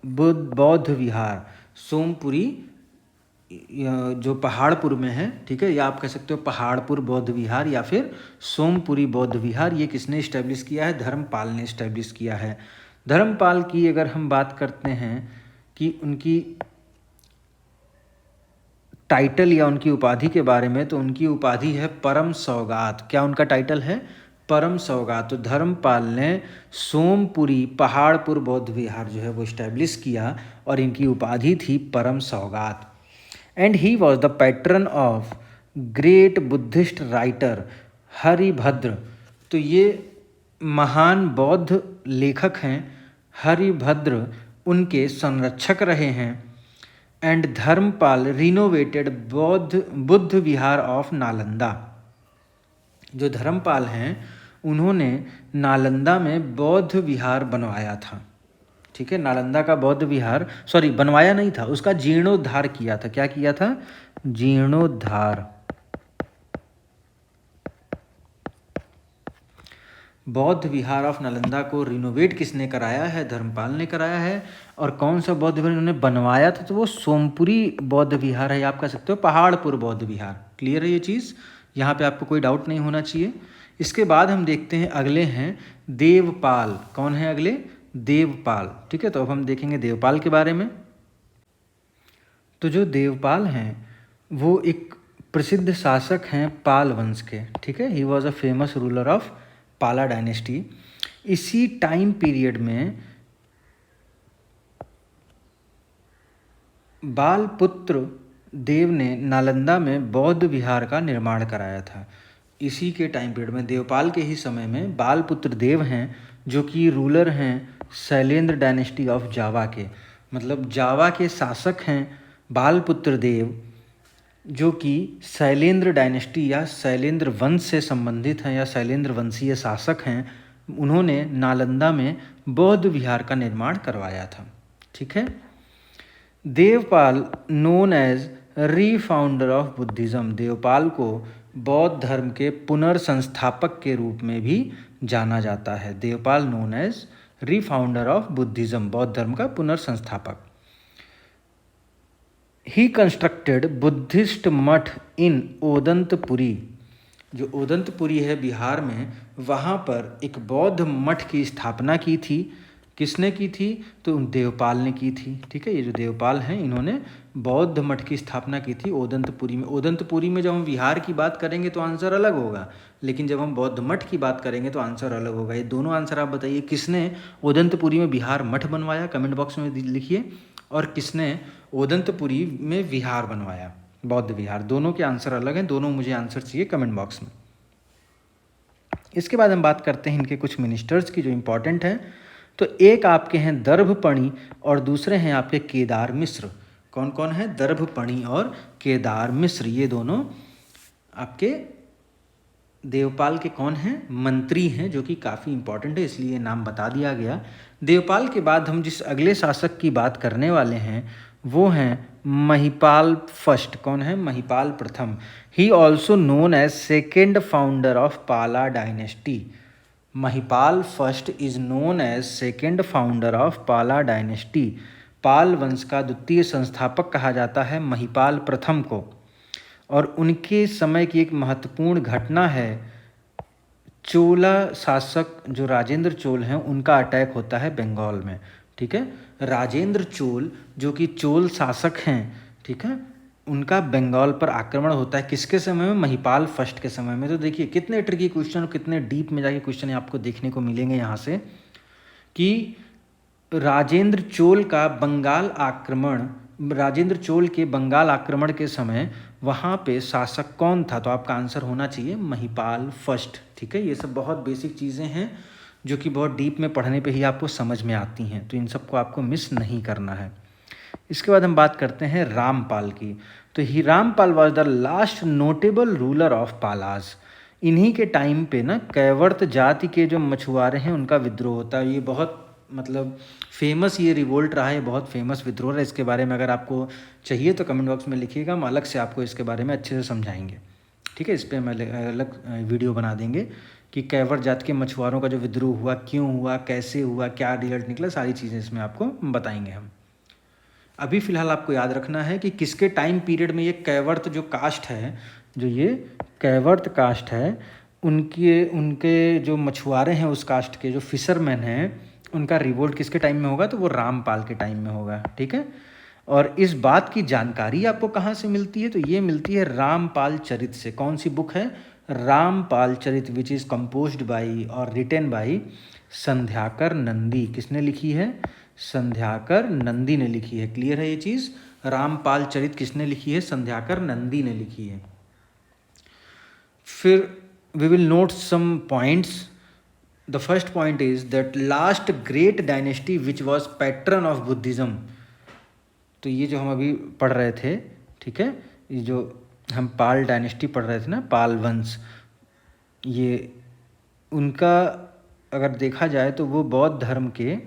बौद्ध विहार। सोमपुरी जो पहाड़पुर में है, ठीक है, या आप कह सकते हो पहाड़पुर बौद्ध विहार या फिर सोमपुरी बौद्ध विहार। ये किसने इस्टेब्लिश किया है? धर्मपाल ने इस्टेब्लिश किया है। धर्मपाल की अगर हम बात करते हैं कि उनकी टाइटल या उनकी उपाधि के बारे में, तो उनकी उपाधि है परम सौगात। क्या उनका टाइटल है? परम सौगात। तो धर्मपाल ने सोमपुरी पहाड़पुर बौद्ध विहार जो है वो इस्टेब्लिश किया और इनकी उपाधि थी परम सौगात। And he was the patron of great Buddhist writer Haribhadra. तो ये महान बौद्ध लेखक हैं हरिभद्र, उनके संरक्षक रहे हैं। And Dharmapal renovated Buddha vihar of Nalanda. जो धर्मपाल हैं उन्होंने नालंदा में बौद्ध विहार बनवाया था। ठीक है, नालंदा का बौद्ध विहार, सॉरी बनवाया नहीं था, उसका जीर्णोद्धार किया था। क्या किया था? जीर्णोद्धार। बौद्ध विहार ऑफ नालंदा को रिनोवेट किसने कराया है? धर्मपाल ने कराया है। और कौन सा बौद्ध विहार उन्होंने बनवाया था? तो वो सोमपुरी बौद्ध विहार है, आप कह सकते हो पहाड़पुर बौद्ध विहार। क्लियर है ये चीज़? यहाँ पे आपको कोई डाउट नहीं होना चाहिए। इसके बाद हम देखते हैं, अगले हैं देवपाल। कौन है अगले? देवपाल। ठीक है, तो अब हम देखेंगे देवपाल के बारे में। तो जो देवपाल हैं वो एक प्रसिद्ध शासक हैं पाल वंश के। ठीक है, he was a famous ruler of Pala dynasty. इसी टाइम पीरियड में बालपुत्र देव ने नालंदा में बौद्ध विहार का निर्माण कराया था। इसी के टाइम पीरियड में, देवपाल के ही समय में, बालपुत्र देव हैं जो कि रूलर हैं शैलेंद्र डायनेस्टी ऑफ जावा के। मतलब जावा के शासक हैं बालपुत्र देव, जो कि शैलेंद्र डायनेस्टी या शैलेंद्र वंश से संबंधित हैं या शैलेंद्र वंशीय शासक हैं। उन्होंने नालंदा में बौद्ध विहार का निर्माण करवाया था। ठीक है, Devpal known as refounder of Buddhism. Devpal को बौद्ध धर्म के पुनर्संस्थापक के रूप में भी जाना जाता है। Devpal known as refounder of Buddhism, बौद्ध धर्म का पुनर्संस्थापक। ही कंस्ट्रक्टेड बुद्धिस्ट मठ इन ओदंतपुरी। जो ओदंतपुरी है बिहार में, वहाँ पर एक बौद्ध मठ की स्थापना की थी। किसने की थी? तो देवपाल ने की थी। ठीक है, ये जो देवपाल हैं इन्होंने बौद्ध मठ की स्थापना की थी ओदंतपुरी में। ओदंतपुरी में जब हम विहार की बात करेंगे तो आंसर अलग होगा, लेकिन जब हम बौद्ध मठ की बात करेंगे तो आंसर अलग होगा। ये दोनों आंसर आप बताइए, किसने ओदंतपुरी में विहार मठ बनवाया? कमेंट बॉक्स में लिखिए। और किसने ओदंतपुरी में विहार बनवाया? बौद्ध विहार। दोनों के आंसर अलग हैं, दोनों मुझे आंसर चाहिए कमेंट बॉक्स में। इसके बाद हम बात करते हैं इनके कुछ मिनिस्टर्स की जो इम्पोर्टेंट हैं। तो एक आपके हैं दर्भपणि और दूसरे हैं आपके केदार मिश्र। कौन कौन है? दर्भपणि और केदार मिश्र, ये दोनों आपके देवपाल के कौन हैं? मंत्री हैं, जो कि काफ़ी इंपॉर्टेंट है, इसलिए नाम बता दिया गया। देवपाल के बाद हम जिस अगले शासक की बात करने वाले हैं वो हैं महिपाल फर्स्ट। कौन है? महिपाल प्रथम। He also known as second founder of Pala dynasty. Mahipal first is known as second founder of Pala dynasty. Pal वंश का द्वितीय संस्थापक कहा जाता है महिपाल प्रथम को। और उनके समय की एक महत्वपूर्ण घटना है, चोला शासक जो राजेंद्र चोल हैं उनका अटैक होता है बंगाल में। ठीक है, राजेंद्र चोल जो कि चोल शासक हैं, ठीक है, उनका बंगाल पर आक्रमण होता है। किसके समय में? महिपाल फर्स्ट के समय में। तो देखिए कितने ट्रिकी क्वेश्चन और कितने डीप में जाके क्वेश्चन आपको देखने को मिलेंगे यहाँ से कि राजेंद्र चोल का बंगाल आक्रमण, राजेंद्र चोल के बंगाल आक्रमण के समय वहाँ पे शासक कौन था? तो आपका आंसर होना चाहिए महिपाल फर्स्ट। ठीक है, ये सब बहुत बेसिक चीज़ें हैं जो कि बहुत डीप में पढ़ने पे ही आपको समझ में आती हैं, तो इन सबको आपको मिस नहीं करना है। इसके बाद हम बात करते हैं रामपाल की। तो he Rampal was the last notable ruler of Palas. इन्हीं के टाइम पे ना कैवर्त जाति के जो मछुआरे हैं उनका विद्रोह होता है। ये बहुत मतलब फेमस ये रिवोल्ट रहा है, बहुत फेमस विद्रोह है। इसके बारे में अगर आपको चाहिए तो कमेंट बॉक्स में लिखिएगा, हम अलग से आपको इसके बारे में अच्छे से समझाएंगे। ठीक है, इस पर हम अलग वीडियो बना देंगे कि कैवर्त जाति के मछुआरों का जो विद्रोह हुआ, क्यों हुआ, कैसे हुआ, क्या रिजल्ट निकला, सारी चीज़ें इसमें आपको बताएंगे हम। अभी फ़िलहाल आपको याद रखना है कि किसके टाइम पीरियड में ये कैवर्त जो कास्ट है, जो ये कैवर्त कास्ट है, उनके जो मछुआरे हैं उस कास्ट के जो फिशरमैन हैं, उनका रिवोल्ट किसके टाइम में होगा? तो वो रामपाल के टाइम में होगा। ठीक है, और इस बात की जानकारी आपको कहाँ से मिलती है? तो ये मिलती है रामपाल चरित से। कौन सी बुक है? रामपाल चरित, विच इज़ कंपोज्ड बाई और रिटेन बाई संध्याकर नंदी। किसने लिखी है? संध्याकर नंदी ने लिखी है। क्लियर है ये चीज़? रामपाल चरित किसने लिखी है? संध्याकर नंदी ने लिखी है। फिर we will note some points. The first point is that last great dynasty which was patron of Buddhism. तो ये जो हम अभी पढ़ रहे थे, ठीक है, ये जो हम पाल डायनेस्टी पढ़ रहे थे ना, पाल वंश, ये उनका अगर देखा जाए तो वो बौद्ध धर्म के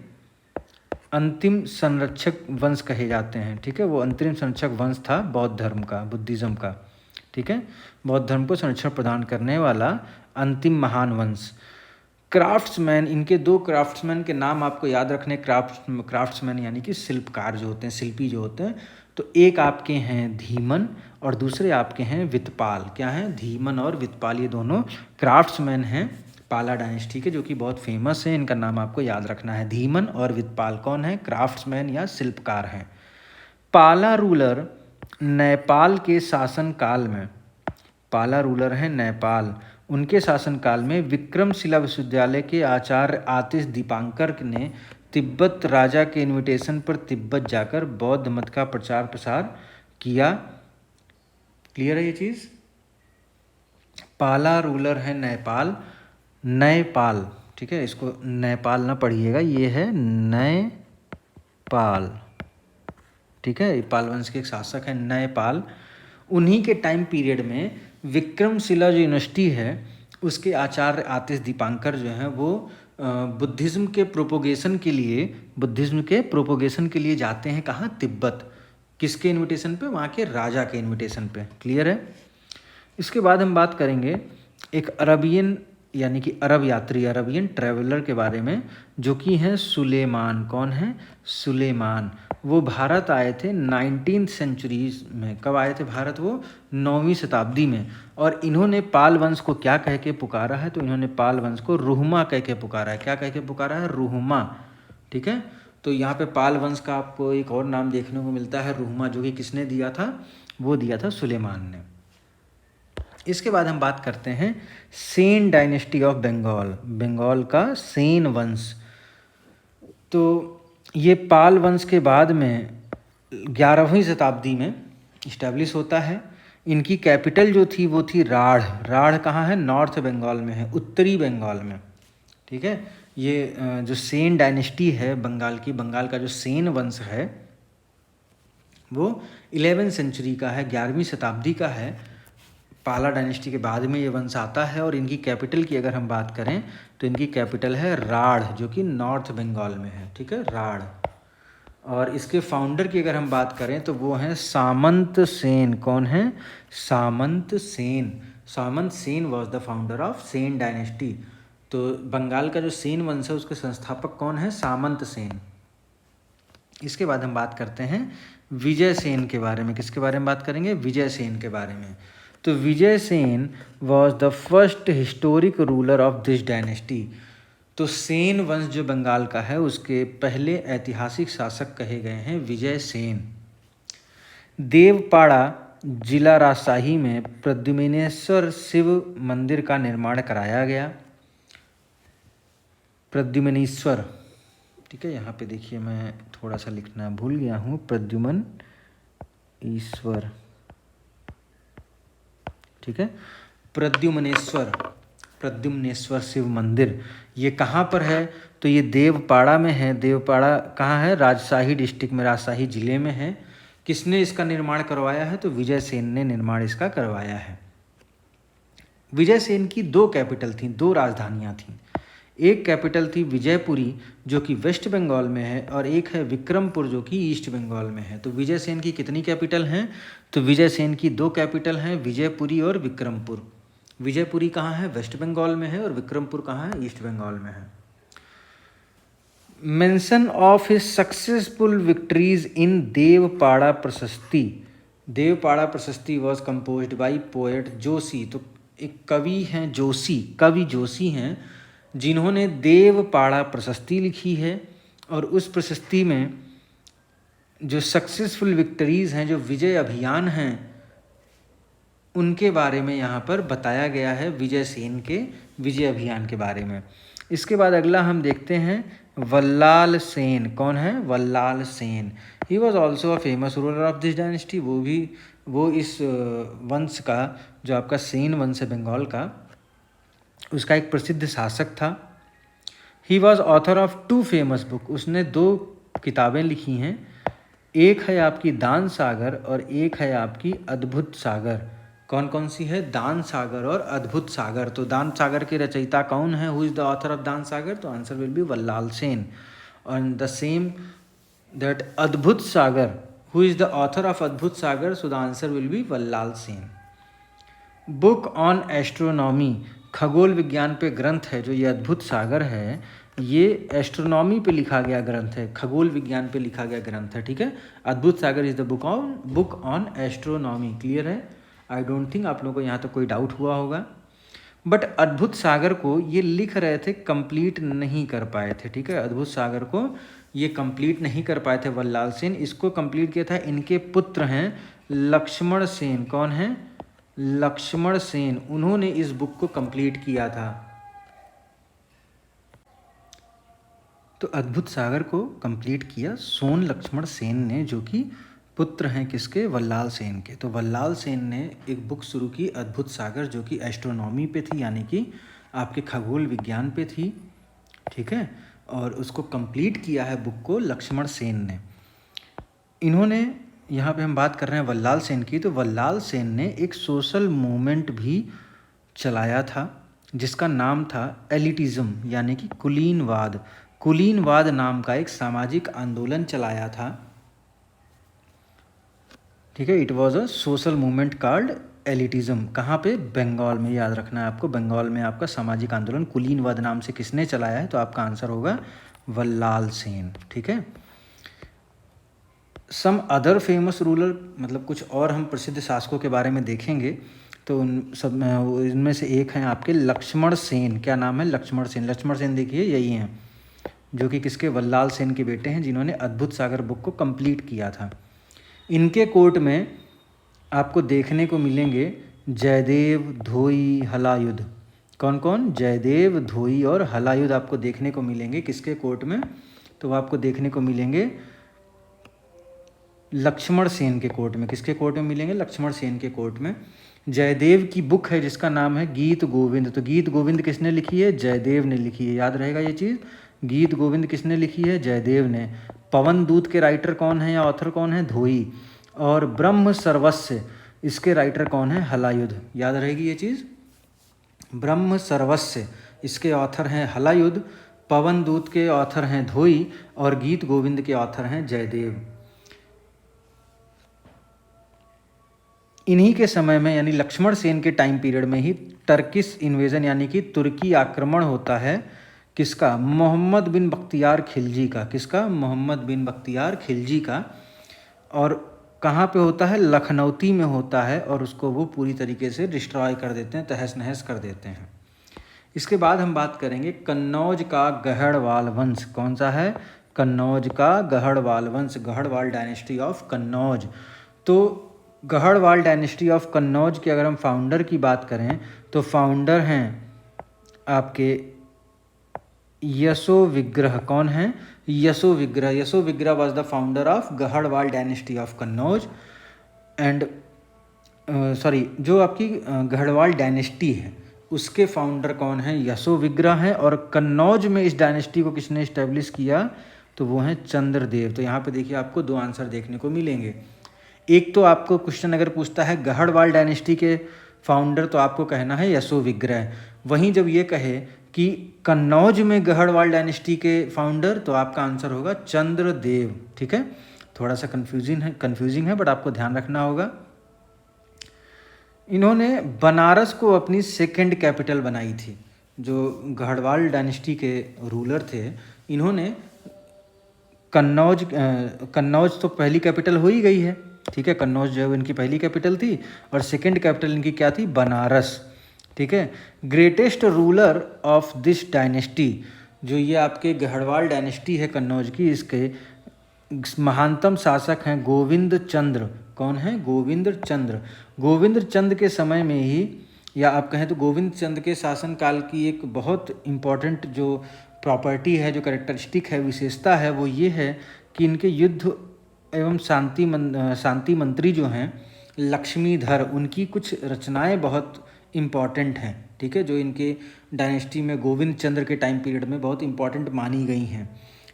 अंतिम संरक्षक वंश कहे जाते हैं। ठीक है, वो अंतिम संरक्षक वंश था बौद्ध धर्म का, बुद्धिज़्म का। ठीक है, बौद्ध धर्म को संरक्षण प्रदान करने वाला अंतिम महान वंश। क्राफ्ट्समैन, इनके दो क्राफ्ट्समैन के नाम आपको याद रखने। क्राफ्ट्समैन यानी कि शिल्पकार जो होते हैं, शिल्पी जो होते हैं। तो एक आपके हैं धीमन और दूसरे आपके हैं वितपाल। क्या हैं? धीमन और वितपाल, ये दोनों क्राफ्ट्समैन हैं पाला डायनेस्टी के, जो कि बहुत फेमस है। इनका नाम आपको याद रखना है। धीमन और वितपाल कौन है? क्राफ्ट्समैन या शिल्पकार हैं। पाला रूलर नेपाल के शासनकाल में, पाला रूलर हैं नेपाल, उनके शासनकाल में विक्रमशिला विश्वविद्यालय के आचार्य आतिश दीपांकर ने तिब्बत राजा के इनविटेशन पर तिब्बत जाकर बौद्ध मत का प्रचार प्रसार किया। क्लियर है ये चीज़? पाला रूलर है नेपाल, नेपाल। ठीक है, इसको नेपाल ना पढ़िएगा, ये है नेपाल। ठीक है, पाल वंश के एक शासक हैं नेपाल। उन्हीं के टाइम पीरियड में विक्रमशिला जो यूनिवर्सिटी है उसके आचार्य आतिश दीपांकर जो हैं वो बुद्धिज़्म के प्रोपोगेशन के लिए जाते हैं। कहाँ? तिब्बत। किसके इनविटेशन पे? वहाँ के राजा के इनविटेशन पे। क्लियर है? इसके बाद हम बात करेंगे एक अरबियन यानी कि अरब यात्री, अरबियन ट्रैवलर के बारे में, जो कि हैं सुलेमान। कौन है? सुलेमान। वो भारत आए थे 19th सेंचुरीज में। कब आए थे भारत? वो 9वीं शताब्दी में। और इन्होंने पाल वंश को क्या कह के पुकारा है? तो इन्होंने पाल वंश को रुहमा कह के पुकारा है। क्या कह के पुकारा है? रुहमा। ठीक है, तो यहाँ पे पाल वंश का आपको एक और नाम देखने को मिलता है रुहमा, जो कि किसने दिया था? वो दिया था सुलेमान ने। इसके बाद हम बात करते हैं सेन डायनेस्टी ऑफ बंगाल, बंगाल का सेन वंश। तो ये पाल वंश के बाद में 11वीं शताब्दी में इस्टेब्लिश होता है। इनकी कैपिटल जो थी वो थी राढ़। राढ़ कहाँ है? नॉर्थ बंगाल में है, उत्तरी बंगाल में। ठीक है, ये जो सेन डायनेस्टी है बंगाल की, बंगाल का जो सेन वंश है वो 11वीं सेंचुरी का है, 11वीं शताब्दी का है। पाला डायनेस्टी के बाद में ये वंश आता है। और इनकी कैपिटल की अगर हम बात करें तो इनकी कैपिटल है राढ़, जो कि नॉर्थ बंगाल में है। ठीक है, राढ़। और इसके फाउंडर की अगर हम बात करें तो वो हैं सामंत सेन। कौन है? Samant Sen. Samant Sen was the founder of Sen dynasty. तो बंगाल का जो सेन वंश है उसके संस्थापक कौन है? सामंत सेन। इसके बाद हम बात करते हैं विजय सेन के बारे में। किसके बारे में बात करेंगे? विजय सेन के बारे में। तो Vijay Sen was the first historic ruler of this dynasty. तो सेन वंश जो बंगाल का है उसके पहले ऐतिहासिक शासक कहे गए हैं विजय सेन। देवपाड़ा जिला राजशाही में प्रद्युम्नेश्वर शिव मंदिर का निर्माण कराया गया। प्रद्युम्नेश्वर, ठीक है, यहाँ पे देखिए मैं थोड़ा सा लिखना भूल गया हूँ, प्रद्युम्न ईश्वर। ठीक है, प्रद्युम्नेश्वर, प्रद्युम्नेश्वर शिव मंदिर ये कहाँ पर है? तो ये देवपाड़ा में है। देवपाड़ा कहाँ है? राजशाही डिस्ट्रिक्ट में, राजशाही जिले में है। किसने इसका निर्माण करवाया है? तो विजय सेन ने निर्माण इसका करवाया है। विजय सेन की दो कैपिटल थीं, दो राजधानियाँ थीं। एक कैपिटल थी विजयपुरी जो कि वेस्ट बंगाल में है, और एक है विक्रमपुर जो कि ईस्ट बंगाल में है। तो विजय सेन की कितनी कैपिटल हैं? तो विजय सेन की दो कैपिटल हैं, विजयपुरी और विक्रमपुर। विजयपुरी कहाँ है? वेस्ट बंगाल में है, और विक्रमपुर कहाँ है? ईस्ट बंगाल में है। Mention of his successful victories in Deopara Prashasti. Deopara Prashasti was composed by poet Joshi. तो एक कवि हैं जोशी, कवि जोशी हैं जिन्होंने देवपाड़ा प्रशस्ति लिखी है। और उस प्रशस्ति में जो सक्सेसफुल विक्ट्रीज हैं, जो विजय अभियान हैं, उनके बारे में यहाँ पर बताया गया है, विजय सेन के विजय अभियान के बारे में। इसके बाद अगला हम देखते हैं वल्लाल सेन। कौन है? Ballal Sen. He was also a famous ruler of this dynasty. वो इस वंश का, जो आपका सेन वंश है बंगाल का, उसका एक प्रसिद्ध शासक था। He was author of 2 famous book. उसने 2 किताबें लिखी हैं। एक है आपकी दान सागर और एक है आपकी अद्भुत सागर। कौन कौन सी है? दान सागर और अद्भुत सागर। तो दान सागर के रचयिता कौन है? Who is the author of Dan Sagar? तो answer will be Ballal Sen. और the same that Adbhut Sagar, who is the author of Adbhut Sagar? So the answer will be Ballal Sen. Book on astronomy, खगोल विज्ञान पे ग्रंथ है जो ये अद्भुत सागर है, ये एस्ट्रोनॉमी पे लिखा गया ग्रंथ है, खगोल विज्ञान पे लिखा गया ग्रंथ है। ठीक है, Adbhut Sagar is the book on astronomy. Clear है? आई डोंट थिंक आप लोगों को यहाँ तक कोई डाउट हुआ होगा। बट अद्भुत सागर को ये लिख रहे थे, कंप्लीट नहीं कर पाए थे। ठीक है, अद्भुत सागर को ये कंप्लीट नहीं कर पाए थे वल्लाल सेन। इसको कंप्लीट किया था इनके पुत्र हैं लक्ष्मण सेन। कौन है? लक्ष्मण सेन। उन्होंने इस बुक को कंप्लीट किया था। तो अद्भुत सागर को कंप्लीट किया सोन लक्ष्मण सेन ने, जो कि पुत्र हैं किसके? वल्लाल सेन के। तो वल्लाल सेन ने एक बुक शुरू की अद्भुत सागर, जो कि एस्ट्रोनॉमी पे थी, यानी कि आपके खगोल विज्ञान पे थी। ठीक है, और उसको कंप्लीट किया है बुक को लक्ष्मण सेन ने। इन्होंने, यहाँ पे हम बात कर रहे हैं वल्लाल सेन की, तो वल्लाल सेन ने एक सोशल मूवमेंट भी चलाया था जिसका नाम था एलिटिज़म, यानी कि कुलीनवाद। कुलीनवाद नाम का एक सामाजिक आंदोलन चलाया था। ठीक है, it was a social movement called elitism. कहाँ पे? बंगाल में। याद रखना है आपको, बंगाल में आपका सामाजिक आंदोलन कुलीनवाद नाम से किसने चलाया है? तो आपका आंसर होगा वल्लाल सेन। ठीक है, सम अदर फेमस रूलर, मतलब कुछ और हम प्रसिद्ध शासकों के बारे में देखेंगे। तो उन सब में, इनमें से एक हैं आपके लक्ष्मण सेन। क्या नाम है? लक्ष्मण सेन। लक्ष्मण सेन देखिए यही हैं, जो कि किसके? वल्लाल सेन के बेटे हैं, जिन्होंने अद्भुत सागर बुक को कंप्लीट किया था। इनके कोर्ट में आपको देखने को मिलेंगे जयदेव, धोई, हलायुध। कौन कौन? जयदेव, धोई और हलायुध आपको देखने को मिलेंगे किसके कोर्ट में? तो वो आपको देखने को मिलेंगे लक्ष्मण सेन के कोर्ट में। किसके कोर्ट में मिलेंगे? लक्ष्मण सेन के कोर्ट में। जयदेव की बुक है जिसका नाम है गीत गोविंद। तो गीत गोविंद किसने लिखी है? जयदेव ने लिखी है। याद रहेगा ये चीज़, गीत गोविंद किसने लिखी है? जयदेव ने। पवन दूत के राइटर कौन है या ऑथर कौन है? धोई। और ब्रह्म सर्वस्व इसके राइटर कौन है? हलायुध। याद रहेगी ये चीज़, ब्रह्म सर्वस्व इसके ऑथर हैं हलायुध, पवन दूत के ऑथर हैं धोई और गीत गोविंद के ऑथर हैं जयदेव। इन्हीं के समय में यानी लक्ष्मण सेन के टाइम पीरियड में ही टर्किश इन्वेजन यानी कि तुर्की आक्रमण होता है। किसका? मोहम्मद बिन बख्तियार खिलजी का। किसका? मोहम्मद बिन बख्तियार खिलजी का। और कहाँ पे होता है? लखनऊती में होता है और उसको वो पूरी तरीके से डिस्ट्रॉय कर देते हैं, तहस नहस कर देते हैं। इसके बाद हम बात करेंगे कन्नौज का गहड़वाल वंश। कौन सा है? कन्नौज का गहड़वाल वंश, गहड़वाल डायनेस्टी ऑफ कन्नौज। तो गहड़वाल डायनेस्टी ऑफ कन्नौज के अगर हम फाउंडर की बात करें तो फाउंडर हैं आपके यशो विग्रह। कौन है? यशो Vigraha. Yasho Vigraha was the founder of Gahadavala dynasty of Kannauj. And जो आपकी गढ़वाल डायनेस्टी है उसके फाउंडर कौन है? यशो विग्रह हैं। और कन्नौज में इस डायनेस्टी को किसने इस्टेब्लिश किया? तो वो हैं चंद्रदेव। तो यहाँ पे देखिए आपको दो आंसर देखने को मिलेंगे। एक तो आपको क्वेश्चन अगर पूछता है गहड़वाल डायनेस्टी के फाउंडर तो आपको कहना है यशो विग्रह। वहीं जब ये कहे कि कन्नौज में गहड़वाल डायनेस्टी के फाउंडर तो आपका आंसर होगा चंद्रदेव। ठीक है, थोड़ा सा कन्फ्यूजिंग है बट आपको ध्यान रखना होगा। इन्होंने बनारस को अपनी सेकंड कैपिटल बनाई थी। जो गढ़वाल डायनेस्टी के रूलर थे इन्होंने कन्नौज तो पहली कैपिटल हो ही गई है। ठीक है, कन्नौज जो है इनकी पहली कैपिटल थी और सेकंड कैपिटल इनकी क्या थी? बनारस। ठीक है, greatest ruler of this dynasty, जो ये आपके गढ़वाल डायनेस्टी है कन्नौज की, इसके महानतम शासक हैं गोविंद चंद्र। कौन है? गोविंद चंद्र। गोविंद चंद्र के समय में ही या आप कहें तो गोविंद चंद्र के शासनकाल की एक बहुत इम्पॉर्टेंट जो प्रॉपर्टी है, जो कैरेक्टरिस्टिक है, विशेषता है, वो ये है कि इनके युद्ध एवं शांति मंत्री जो हैं लक्ष्मीधर, उनकी कुछ रचनाएं बहुत इम्पॉर्टेंट हैं। ठीक है, जो इनके डायनेस्टी में गोविंद चंद्र के टाइम पीरियड में बहुत इम्पॉर्टेंट मानी गई हैं।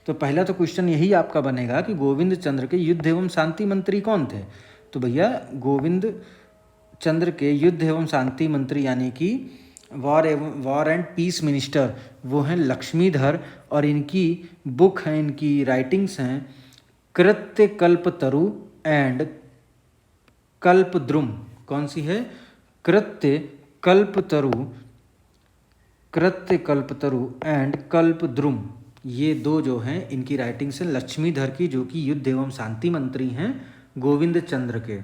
तो पहला तो क्वेश्चन यही आपका बनेगा कि गोविंद चंद्र के युद्ध एवं शांति मंत्री कौन थे? तो भैया गोविंद चंद्र के युद्ध एवं शांति मंत्री यानी कि वॉर एंड पीस मिनिस्टर वो हैं लक्ष्मीधर। और इनकी बुक हैं, इनकी राइटिंग्स हैं कृत्य कल्पतरु एंड कल्पद्रुम। कौन सी है? कृत्य कल्पतरु एंड कल्पद्रुम। ये दो जो हैं इनकी राइटिंग्स हैं लक्ष्मीधर की, जो कि युद्ध एवं शांति मंत्री हैं गोविंद चंद्र के।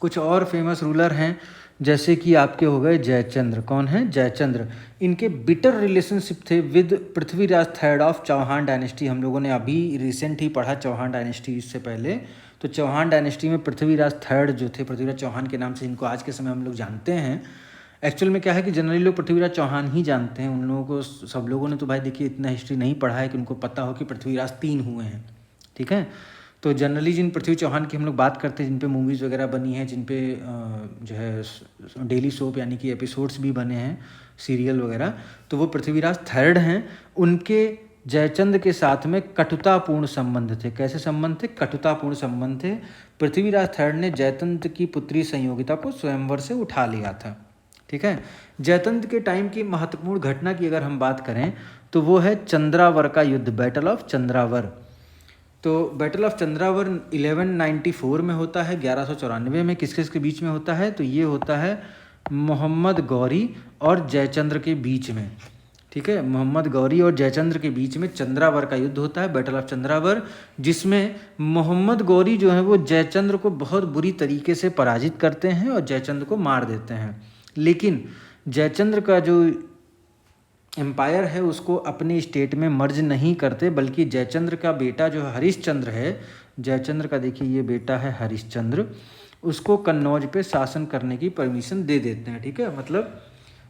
कुछ और फेमस रूलर हैं जैसे कि आपके हो गए जयचंद्र। कौन है? जयचंद्र। इनके बिटर रिलेशनशिप थे with Prithviraj third of Chauhan dynasty. हम लोगों ने अभी रिसेंट ही पढ़ा चौहान डायनेस्टी, इससे पहले तो चौहान डायनेस्टी में पृथ्वीराज थर्ड जो थे, पृथ्वीराज चौहान के नाम से इनको आज के समय हम लोग जानते हैं। एक्चुअल में क्या है कि जनरली लोग पृथ्वीराज चौहान ही जानते हैं। उन लोगों को, सब लोगों ने तो भाई देखिए इतना हिस्ट्री नहीं पढ़ा है कि उनको पता हो कि पृथ्वीराज 3 हुए हैं। ठीक है, तो जनरली जिन पृथ्वी चौहान की हम लोग बात करते हैं, जिन पे मूवीज़ वगैरह बनी हैं, जिन पे जो है डेली सोप यानी कि एपिसोड्स भी बने हैं, सीरियल वगैरह, तो वो पृथ्वीराज थर्ड हैं। उनके जयचंद्र के साथ में कटुतापूर्ण संबंध थे। कैसे संबंध थे? कटुतापूर्ण संबंध थे। पृथ्वीराज थर्ड ने जयतंत्र की पुत्री संयोगिता को स्वयंवर से उठा लिया था। ठीक है, जयतंत्र के टाइम की महत्वपूर्ण घटना की अगर हम बात करें तो वो है चंद्रावर का युद्ध, बैटल ऑफ चंद्रावर। तो बैटल ऑफ चंद्रावर 1194 में होता है, 1194 में। किस किस के बीच में होता है? तो ये होता है मोहम्मद गौरी और जयचंद्र के बीच में। ठीक है, मोहम्मद गौरी और जयचंद्र के बीच में चंद्रावर का युद्ध होता है, बैटल ऑफ चंद्रावर, जिसमें मोहम्मद गौरी जो है वो जयचंद्र को बहुत बुरी तरीके से पराजित करते हैं और जयचंद्र को मार देते हैं। लेकिन जयचंद्र का जो एम्पायर है उसको अपने स्टेट में मर्ज नहीं करते, बल्कि जयचंद्र का बेटा जो हरिश्चंद्र है, जयचंद्र का देखिए ये बेटा है हरिश्चंद्र, उसको कन्नौज पे शासन करने की परमिशन दे देते हैं। ठीक है, मतलब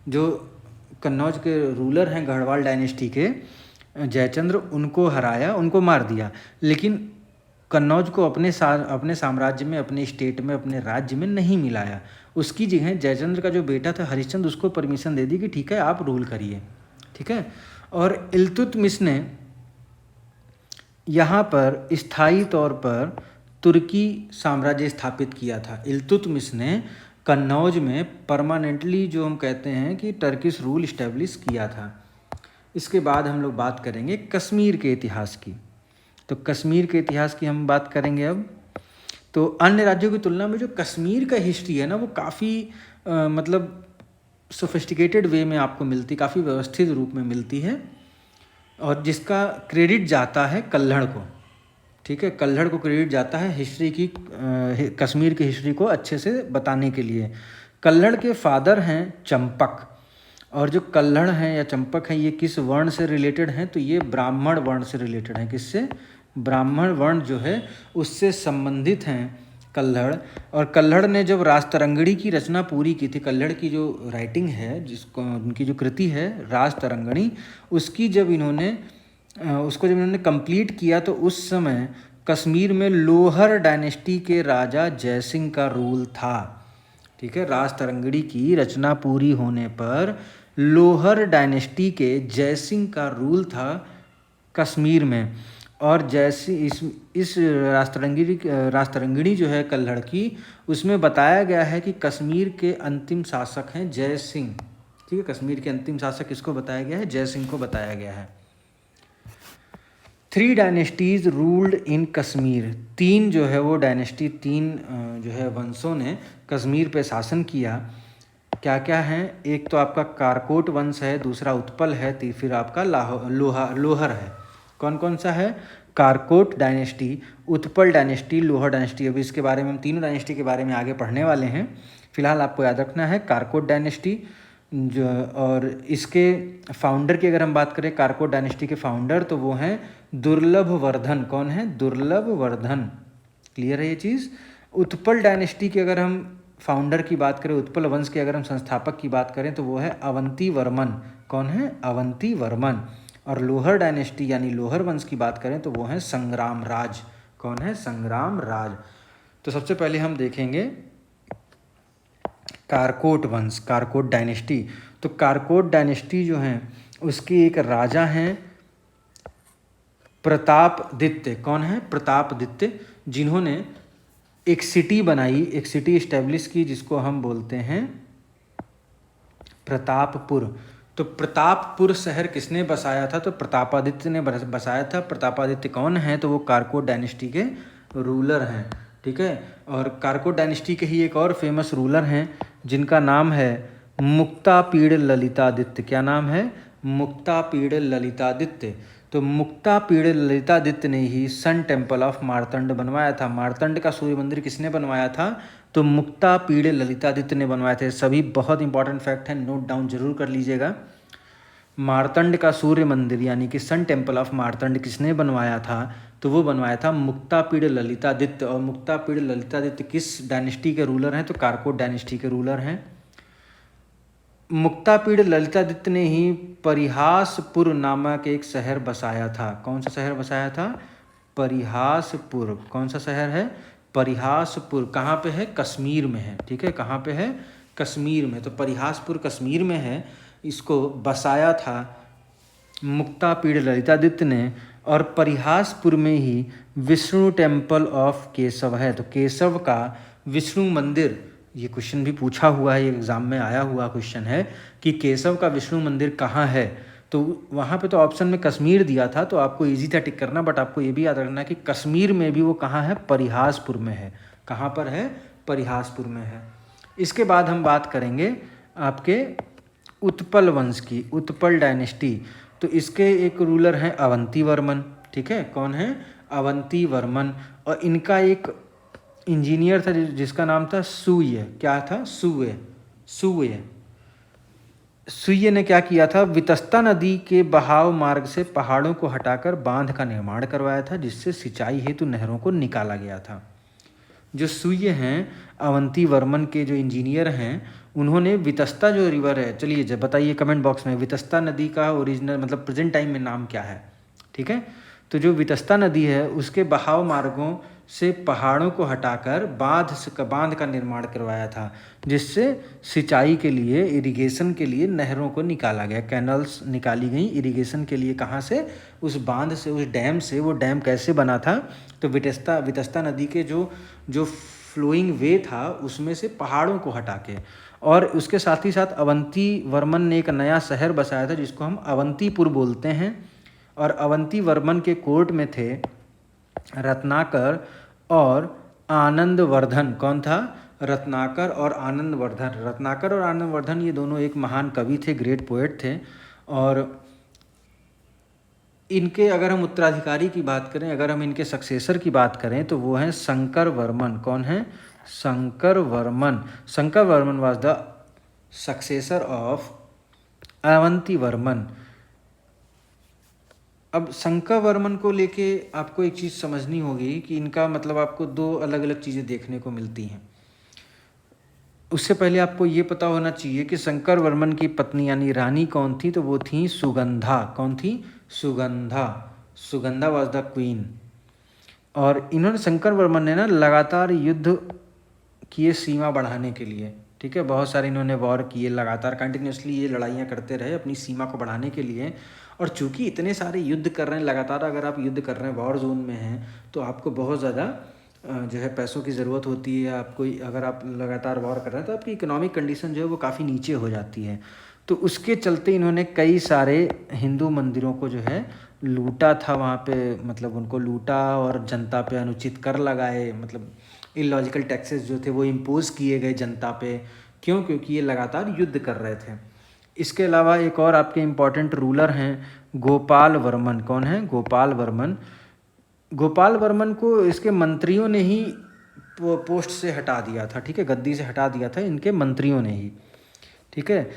जो कन्नौज के रूलर हैं गढ़वाल डायनेस्टी के जयचंद्र, उनको हराया, उनको मार दिया। लेकिन कन्नौज को अपने साम्राज्य में, अपने स्टेट में, अपने राज्य में नहीं मिलाया। उसकी जगह जयचंद्र का जो बेटा था हरिश्चंद्र, उसको परमिशन दे दी कि ठीक है आप रूल करिए, ठीक है। और इल्तुतमिश ने यहाँ पर स्थायी तौर पर तुर्की साम्राज्य स्थापित किया था। इल्तुतमिश ने कन्नौज में परमानेंटली, जो हम कहते हैं कि टर्किश रूल इस्टेब्लिश किया था। इसके बाद हम लोग बात करेंगे कश्मीर के इतिहास की। तो कश्मीर के इतिहास की हम बात करेंगे अब। तो अन्य राज्यों की तुलना में जो कश्मीर का हिस्ट्री है ना, वो काफ़ी मतलब सोफिस्टिकेटेड वे में आपको मिलती, काफ़ी व्यवस्थित रूप में मिलती है, और जिसका क्रेडिट जाता है कल्हड़ को, ठीक है। कल्हड़ को क्रेडिट जाता है हिस्ट्री की, कश्मीर की हिस्ट्री को अच्छे से बताने के लिए। कल्हड़ के फादर हैं चंपक, और जो कल्हड़ हैं या चंपक हैं ये किस वर्ण से रिलेटेड हैं, तो ये ब्राह्मण वर्ण से रिलेटेड हैं। किससे? ब्राह्मण वर्ण जो है उससे संबंधित हैं कल्हड़। और कल्हड़ ने जब राजतरंगिणी की रचना पूरी की थी, कल्हड़ की जो राइटिंग है, जिसको उनकी जो कृति है राजतरंगिणी, उसकी जब इन्होंने उसको जब इन्होंने कंप्लीट किया, तो उस समय कश्मीर में लोहर डायनेस्टी के राजा जयसिंह का रूल था, ठीक है। राजतरंगिणी की रचना पूरी होने पर लोहर डायनेस्टी के जयसिंह का रूल था कश्मीर में। और जैसे इस राजतरंगिणी जो है कल्हड़ की, उसमें बताया गया है कि कश्मीर के अंतिम शासक हैं जय सिंह, ठीक है। कश्मीर के अंतिम शासक किसको बताया गया है? जय सिंह को बताया गया है। 3 डायनेस्टीज रूल्ड इन कश्मीर, 3 जो है वो डायनेस्टी, 3 जो है वंशों ने कश्मीर पे शासन किया। क्या क्या हैं? एक तो आपका कारकोट वंश है, दूसरा उत्पल है, फिर आपका लोहर है। कौन कौन सा है? Karkota dynasty, Utpal dynasty, Lohar dynasty. अभी इसके बारे में हम तीनों डायनेस्टी के बारे में आगे पढ़ने वाले हैं। फिलहाल आपको याद रखना है कारकोट डायनेस्टी जो, और इसके फाउंडर की अगर हम बात करें, कारकोट डायनेस्टी के फाउंडर, तो वो हैं दुर्लभ वर्धन। कौन है? दुर्लभ वर्धन। क्लियर है ये चीज़? उत्पल डायनेस्टी की अगर हम फाउंडर की बात करें, उत्पल वंश के अगर हम संस्थापक की बात करें, तो वो है अवंती वर्मन। कौन है? अवंती वर्मन। और लोहर डायनेस्टी यानी लोहर वंश की बात करें, तो वो है संग्राम राज। कौन है? संग्राम राज। तो सबसे पहले हम देखेंगे कारकोट वंश, कारकोट डायनेस्टी। तो कारकोट डायनेस्टी जो है उसकी एक राजा हैं प्रतापदित्य। कौन है? प्रतापदित्य, जिन्होंने एक सिटी बनाई, एक सिटी इस्टेब्लिश की, जिसको हम बोलते हैं प्रतापपुर। तो प्रतापपुर शहर किसने बसाया था? तो प्रतापादित्य ने बसाया था। प्रतापादित्य कौन है? तो वो कारकोट डायनेस्टी के रूलर हैं, ठीक है। और कारकोट डायनेस्टी के ही एक और फेमस रूलर हैं जिनका नाम है मुक्तापीड़ ललितादित्य। क्या नाम है? मुक्तापीड़ ललितादित्य। तो मुक्तापीड़ ललितादित्य ने ही सन टेम्पल ऑफ मार्तंड बनवाया था। मार्तंड का सूर्य मंदिर किसने बनवाया था? तो मुक्तापीड़ ललितादित्य ने बनवाए थे। सभी बहुत इंपॉर्टेंट फैक्ट हैं, नोट डाउन जरूर कर लीजिएगा। मार्तंड का सूर्य मंदिर यानी कि सन टेम्पल ऑफ मार्तंड किसने बनवाया था? तो वो बनवाया था मुक्तापीड़ ललितादित्य। और मुक्तापीड़ ललितादित्य किस डायनेस्टी के रूलर हैं? तो कारकोट डायनेस्टी के रूलर हैं। मुक्तापीड़ ललितादित्य ने ही परिहासपुर नामक एक शहर बसाया था। कौन सा शहर बसाया था? परिहासपुर। कौन सा शहर है? परिहासपुर। कहाँ पे है? कश्मीर में है, ठीक है। कहाँ पे है? कश्मीर में। तो परिहासपुर कश्मीर में है। इसको बसाया था मुक्तापीड़ ललितादित्य ने। और परिहासपुर में ही विष्णु टेम्पल ऑफ केशव है। तो केशव का विष्णु मंदिर, ये क्वेश्चन भी पूछा हुआ है, ये एग्जाम में आया हुआ क्वेश्चन है कि केशव का विष्णु मंदिर कहाँ है। तो वहाँ पे तो ऑप्शन में कश्मीर दिया था, तो आपको इजी था टिक करना, बट आपको ये भी याद रखना है कि कश्मीर में भी वो कहाँ है? परिहासपुर में है। कहाँ पर है? परिहासपुर में है। इसके बाद हम बात करेंगे आपके उत्पल वंश की, उत्पल डायनेस्टी। तो इसके एक रूलर हैं अवंती वर्मन, ठीक है। कौन है? अवंती वर्मन। और इनका एक इंजीनियर था जिसका नाम था सूर्य। क्या था? सूर्य ने क्या किया था? वितस्ता नदी के बहाव मार्ग से पहाड़ों को हटाकर बांध का निर्माण करवाया था, जिससे सिंचाई हेतु नहरों को निकाला गया था। जो सूर्य हैं, अवंती वर्मन के जो इंजीनियर हैं, उन्होंने वितस्ता जो रिवर है, चलिए जब बताइए कमेंट बॉक्स में, वितस्ता नदी का ओरिजिनल मतलब प्रेजेंट टाइम में नाम क्या है, ठीक है। तो जो वितस्ता नदी है उसके बहाव मार्गों से पहाड़ों को हटाकर बांध का निर्माण करवाया था, जिससे सिंचाई के लिए, इरिगेशन के लिए नहरों को निकाला गया, कैनल्स निकाली गई इरिगेशन के लिए। कहाँ से? उस बांध से, उस डैम से। वो डैम कैसे बना था? तो वितस्ता नदी के जो फ्लोइंग वे था उसमें से पहाड़ों को हटा के। और उसके साथ ही साथ अवंती वर्मन ने एक नया शहर बसाया था जिसको हम अवंतीपुर बोलते हैं। और अवंती वर्मन के कोर्ट में थे रत्नाकर और आनंदवर्धन। कौन था? रत्नाकर और आनंदवर्धन। रत्नाकर और आनंदवर्धन ये दोनों एक महान कवि थे, ग्रेट पोएट थे। और इनके अगर हम उत्तराधिकारी की बात करें, अगर हम इनके सक्सेसर की बात करें तो वो हैं शंकर वर्मन। कौन है? Shankar Varman. Shankar Varman was the successor of Avanti Varman. अब शंकर वर्मन को लेके आपको एक चीज़ समझनी होगी कि इनका मतलब आपको दो अलग अलग चीज़ें देखने को मिलती हैं। उससे पहले आपको ये पता होना चाहिए कि शंकर वर्मन की पत्नी यानी रानी कौन थी? तो वो थी सुगंधा। कौन थी? Sugandha. Sugandha was the queen. और इन्होंने, शंकर वर्मन ने ना लगातार युद्ध किए सीमा बढ़ाने के लिए। ठीक है, बहुत सारे इन्होंने वॉर किए, लगातार कंटिन्यूसली ये लड़ाइयाँ करते रहे अपनी सीमा को बढ़ाने के लिए। और चूंकि इतने सारे युद्ध कर रहे हैं लगातार, अगर आप युद्ध कर रहे हैं, वॉर जोन में हैं, तो आपको बहुत ज़्यादा जो है पैसों की ज़रूरत होती है। आपको अगर आप लगातार वॉर कर रहे हैं तो आपकी इकोनॉमिक कंडीशन जो है वो काफ़ी नीचे हो जाती है। तो उसके चलते इन्होंने कई सारे हिंदू मंदिरों को जो है लूटा था वहाँ पे, मतलब उनको लूटा और जनता पे अनुचित कर लगाए, मतलब इलॉजिकल टैक्सेस जो थे वो इम्पोज किए गए जनता पे। क्यों? क्योंकि ये लगातार युद्ध कर रहे थे। इसके अलावा एक और आपके इम्पॉर्टेंट रूलर हैं गोपाल वर्मन। कौन है? गोपाल वर्मन। गोपाल वर्मन को इसके मंत्रियों ने ही पोस्ट से हटा दिया था। ठीक है, गद्दी से हटा दिया था इनके मंत्रियों ने ही। ठीक है,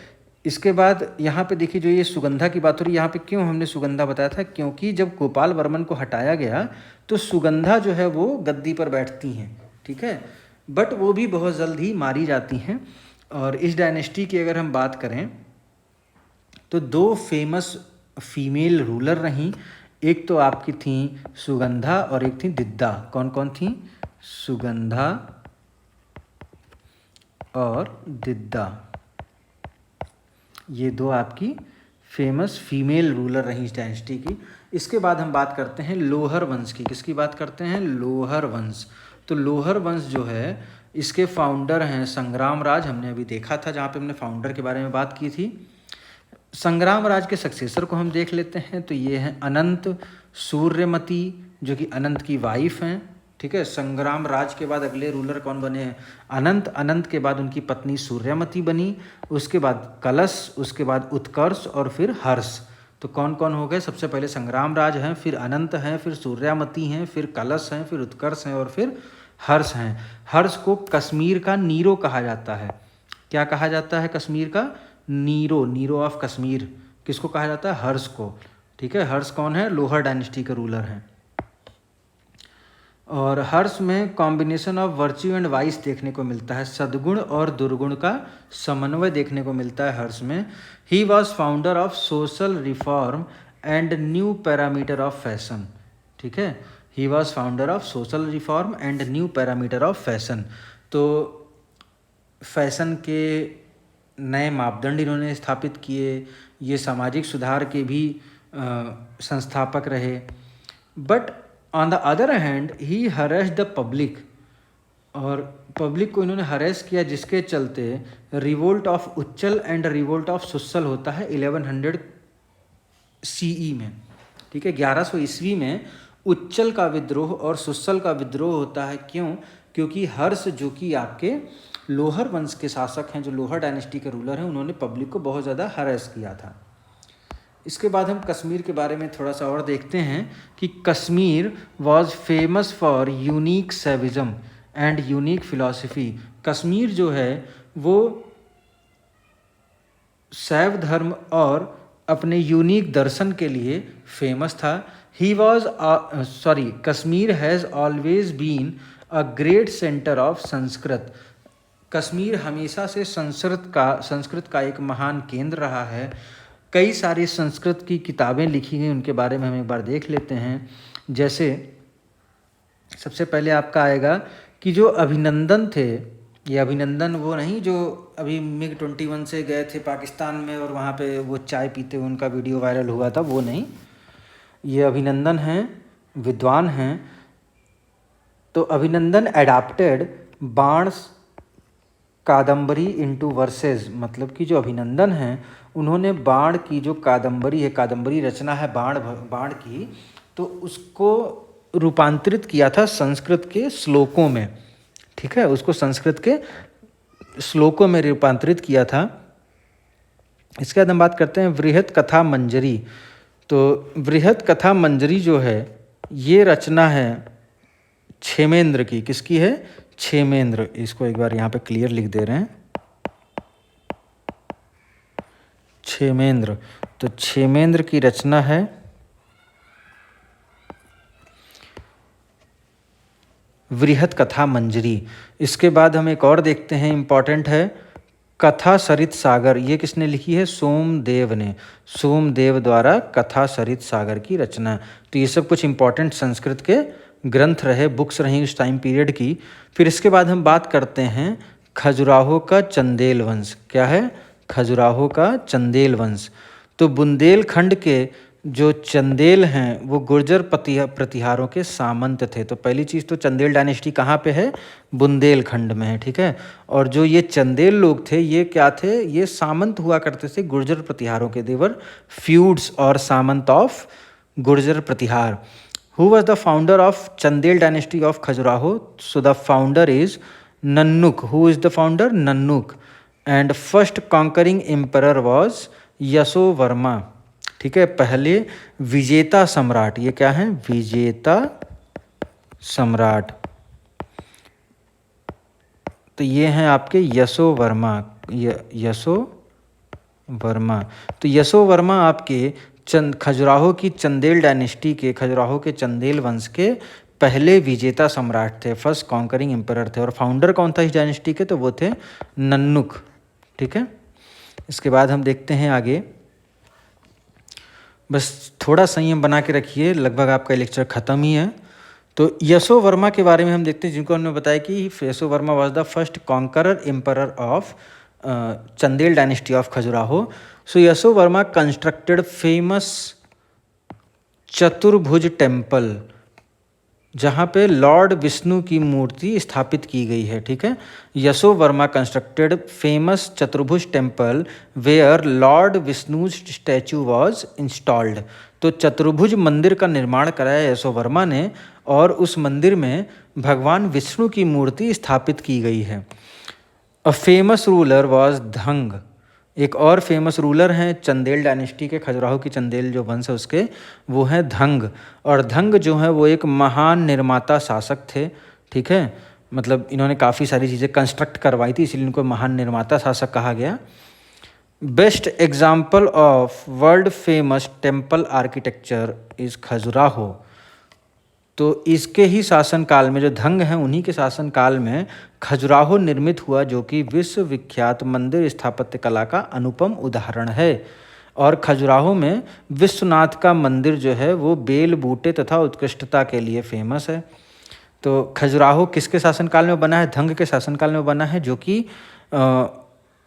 इसके बाद यहाँ पे देखिए, जो ये सुगंधा की बात हो रही है, यहाँ पे क्यों हमने सुगंधा बताया था? क्योंकि जब गोपाल वर्मन को हटाया गया तो सुगंधा जो है वो गद्दी पर बैठती हैं। ठीक है, बट वो भी बहुत जल्द ही मारी जाती हैं। और इस डायनेस्टी की अगर हम बात करें तो दो फेमस फीमेल रूलर रहीं। एक तो आपकी थी सुगंधा और एक थी दिद्दा। कौन कौन थी? सुगंधा और दिद्दा। ये दो आपकी फेमस फीमेल रूलर रहीं इस डायनेस्टी की। इसके बाद हम बात करते हैं लोहर वंश की। किसकी बात करते हैं? लोहर वंश। तो लोहर वंश जो है इसके फाउंडर हैं संग्राम राज। हमने अभी देखा था जहाँ पे हमने फाउंडर के बारे में बात की थी। संग्राम राज के सक्सेसर को हम देख लेते हैं। तो ये हैं अनंत सूर्यमती, जो कि अनंत की वाइफ हैं। ठीक है, संग्राम राज के बाद अगले रूलर कौन बने हैं? अनंत। अनंत के बाद उनकी पत्नी सूर्यमती बनी, उसके बाद कलश, उसके बाद उत्कर्ष और फिर हर्ष। तो कौन कौन हो गए? सबसे पहले संग्राम राज हैं, फिर अनंत हैं, फिर सूर्यमती हैं, फिर कलश हैं, फिर उत्कर्ष हैं और फिर हर्ष हैं। हर्ष को कश्मीर का नीरो कहा जाता है। क्या कहा जाता है कश्मीर का? नीरो। नीरो ऑफ कश्मीर किसको कहा जाता है? हर्ष को। ठीक है, हर्ष कौन है? लोहर डायनेस्टी के रूलर हैं। और हर्ष में combination of virtue and vice देखने को मिलता है, सद्गुण और दुर्गुण का समन्वय देखने को मिलता है हर्ष में। He was founder of social reform and new parameter of fashion. ठीक है, he was founder of social reform and new parameter of fashion. तो फैशन के नए मापदंड इन्होंने स्थापित किए। ये सामाजिक सुधार के भी संस्थापक रहे। But on the other hand he harass the public, और पब्लिक को इन्होंने हरेस किया, जिसके चलते revolt of Uchchal and revolt of Sussal होता है 1100 CE में। ठीक है, 1100 ईस्वी में उच्चल का विद्रोह और सुस्सल का विद्रोह होता है। क्यों? क्योंकि हर्ष जो कि आपके लोहर वंश के शासक हैं, जो लोहर डायनेस्टी के रूलर हैं, उन्होंने पब्लिक को बहुत ज़्यादा हरेस किया था। इसके बाद हम कश्मीर के बारे में थोड़ा सा और देखते हैं कि Kashmir was famous for unique सेविज्म and unique philosophy. Kashmir जो है वो शैव धर्म और अपने यूनिक दर्शन के लिए फेमस था। Kashmir has always been a great centre of Sanskrit. Kashmir हमेशा से संस्कृत का एक महान केंद्र रहा है। कई सारी संस्कृत की किताबें लिखी गई, उनके बारे में हम एक बार देख लेते हैं। जैसे सबसे पहले आपका आएगा कि जो अभिनंदन थे, ये अभिनंदन वो नहीं जो अभी MiG-21 से गए थे पाकिस्तान में और वहाँ पे वो चाय पीते हुए उनका वीडियो वायरल हुआ था, वो नहीं, ये अभिनंदन हैं, विद्वान हैं। तो अभिनंदन एडाप्टेड बाणस कादम्बरी इनटू वर्सेस, मतलब कि जो अभिनंदन हैं उन्होंने बाण की जो कादम्बरी है, कादम्बरी रचना है बाण की, तो उसको रूपांतरित किया था संस्कृत के श्लोकों में। ठीक है, उसको संस्कृत के श्लोकों में रूपांतरित किया था। इसके बाद हम बात करते हैं वृहत कथा मंजरी। तो वृहत कथा मंजरी जो है ये रचना है क्षेमेंद्र की। किसकी है? क्षेमेंद्र। इसको एक बार यहाँ पे क्लियर लिख दे रहे हैं, क्षेमेंद्र। तो क्षेमेंद्र की रचना है वृहत कथा मंजरी। इसके बाद हम एक और देखते हैं, इम्पॉर्टेंट है, कथा सरित सागर। ये किसने लिखी है? सोमदेव ने। सोमदेव द्वारा कथा सरित सागर की रचना। तो ये सब कुछ इम्पॉर्टेंट संस्कृत के ग्रंथ रहे, बुक्स रहीं उस टाइम पीरियड की। फिर इसके बाद हम बात करते हैं खजुराहो का चंदेल वंश। क्या है? खजुराहो का चंदेल वंश। तो बुंदेलखंड के जो चंदेल हैं वो गुर्जर प्रतिहारों के सामंत थे। तो पहली चीज़ तो चंदेल डायनेस्टी कहाँ पे है? बुंदेलखंड में है। ठीक है, और जो ये चंदेल लोग थे ये क्या थे? ये सामंत हुआ करते थे गुर्जर प्रतिहारों के। देवर फ्यूड्स और सामंत of Gurjara Pratihara. Who was the founder of Chandel dynasty of Khajuraho? So the founder is Nannuk. Who is the founder? Nannuk. And first conquering emperor was Yashovarma. ठीक है, पहले विजेता सम्राट। ये क्या है? विजेता सम्राट। तो ये हैं आपके यशोवर्मा। यशोवर्मा। तो यशोवर्मा आपके खजुराहो की चंदेल डायनेस्टी के, खजुराहो के चंदेल वंश के पहले विजेता सम्राट थे, फर्स्ट कॉन्करिंग एम्परर थे। और फाउंडर कौन था इस डायनेस्टी के? तो वो थे नन्नुक। ठीक है, इसके बाद हम देखते हैं आगे। बस थोड़ा संयम बना के रखिए, लगभग आपका लेक्चर ख़त्म ही है। तो यशोवर्मा के बारे में हम देखते हैं, जिनको हमने बताया कि Yashovarma was the first conqueror emperor of Chandel dynasty of Khajuraho. So Yashovarma constructed famous Chaturbhuj temple, जहाँ पे लॉर्ड विष्णु की मूर्ति स्थापित की गई है। ठीक है, Yashovarma constructed famous Chaturbhuj temple where lord Vishnu statue was installed. तो चतुर्भुज मंदिर का निर्माण कराया यशोवर्मा ने, और उस मंदिर में भगवान विष्णु की मूर्ति स्थापित की गई है। अ फेमस रूलर वॉज धंग। एक और फेमस रूलर हैं चंदेल डायनेस्टी के, खजुराहो की चंदेल जो वंश है उसके, वो हैं धंग। और धंग जो है वो एक महान निर्माता शासक थे। ठीक है, मतलब इन्होंने काफ़ी सारी चीज़ें कंस्ट्रक्ट करवाई थी, इसलिए इनको महान निर्माता शासक कहा गया। Best example of world famous temple architecture is Khajuraho. तो इसके ही शासनकाल में, जो धंग हैं उन्हीं के शासनकाल में खजुराहो निर्मित हुआ, जो कि विश्वविख्यात मंदिर स्थापत्य कला का अनुपम उदाहरण है। और खजुराहो में विश्वनाथ का मंदिर जो है वो बेल बूटे तथा उत्कृष्टता के लिए फेमस है। तो खजुराहो किसके शासनकाल में बना है? धंग के शासनकाल में बना है, जो कि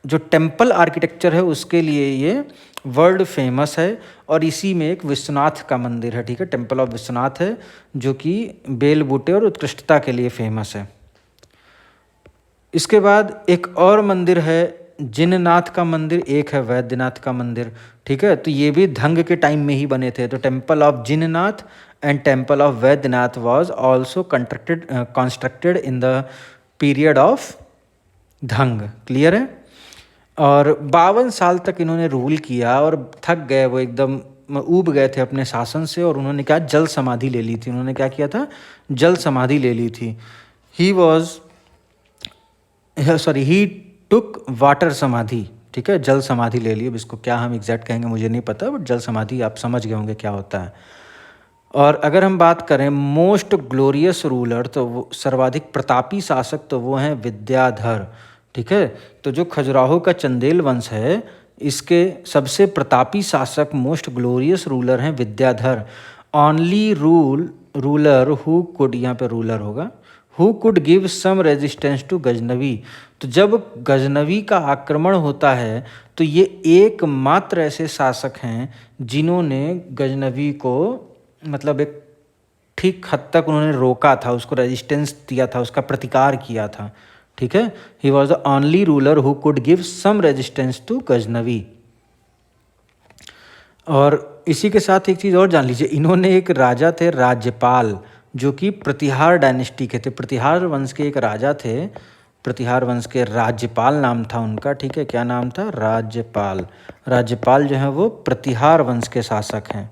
जो टेम्पल आर्किटेक्चर है उसके लिए ये वर्ल्ड फेमस है। और इसी में एक विश्वनाथ का मंदिर है। ठीक है, टेम्पल ऑफ विश्वनाथ है, जो कि बेल बूटे और उत्कृष्टता के लिए फेमस है। इसके बाद एक और मंदिर है जिननाथ का मंदिर, एक है वैद्यनाथ का मंदिर। ठीक है, तो ये भी धंग के टाइम में ही बने थे। तो temple of Jinnath and temple of Vaidyanath was also constructed in the period of Dhanga. Clear है? और 52 साल तक इन्होंने रूल किया और थक गए, वो एकदम ऊब गए थे अपने शासन से, और उन्होंने क्या? जल समाधि ले ली थी। उन्होंने क्या किया था? जल समाधि ले ली थी। ही टुक वाटर समाधि। ठीक है, जल समाधि ले ली। अब इसको क्या हम एग्जैक्ट कहेंगे मुझे नहीं पता, बट जल समाधि आप समझ गए होंगे क्या होता है। और अगर हम बात करें मोस्ट ग्लोरियस रूलर, तो वो सर्वाधिक प्रतापी शासक, तो वो हैं विद्याधर। ठीक है, तो जो खजुराहो का चंदेल वंश है इसके सबसे प्रतापी शासक, मोस्ट ग्लोरियस रूलर हैं Vidyadhar. Only ruler who could, यहाँ पे रूलर होगा, who could give some resistance to Ghaznavi. तो जब गजनवी का आक्रमण होता है तो ये एकमात्र ऐसे शासक हैं जिन्होंने गजनवी को मतलब एक ठीक हद तक उन्होंने रोका था, उसको रेजिस्टेंस दिया था, उसका प्रतिकार किया था। ठीक है, he was the only ruler who could give some resistance to Ghaznavi. और इसी के साथ एक चीज़ और जान लीजिए, इन्होंने एक राजा थे राज्यपाल, जो कि प्रतिहार डायनेस्टी के थे। प्रतिहार वंश के एक राजा थे, प्रतिहार वंश के राज्यपाल नाम था उनका। ठीक है, क्या नाम था? राज्यपाल। राज्यपाल जो है वो प्रतिहार वंश के शासक हैं।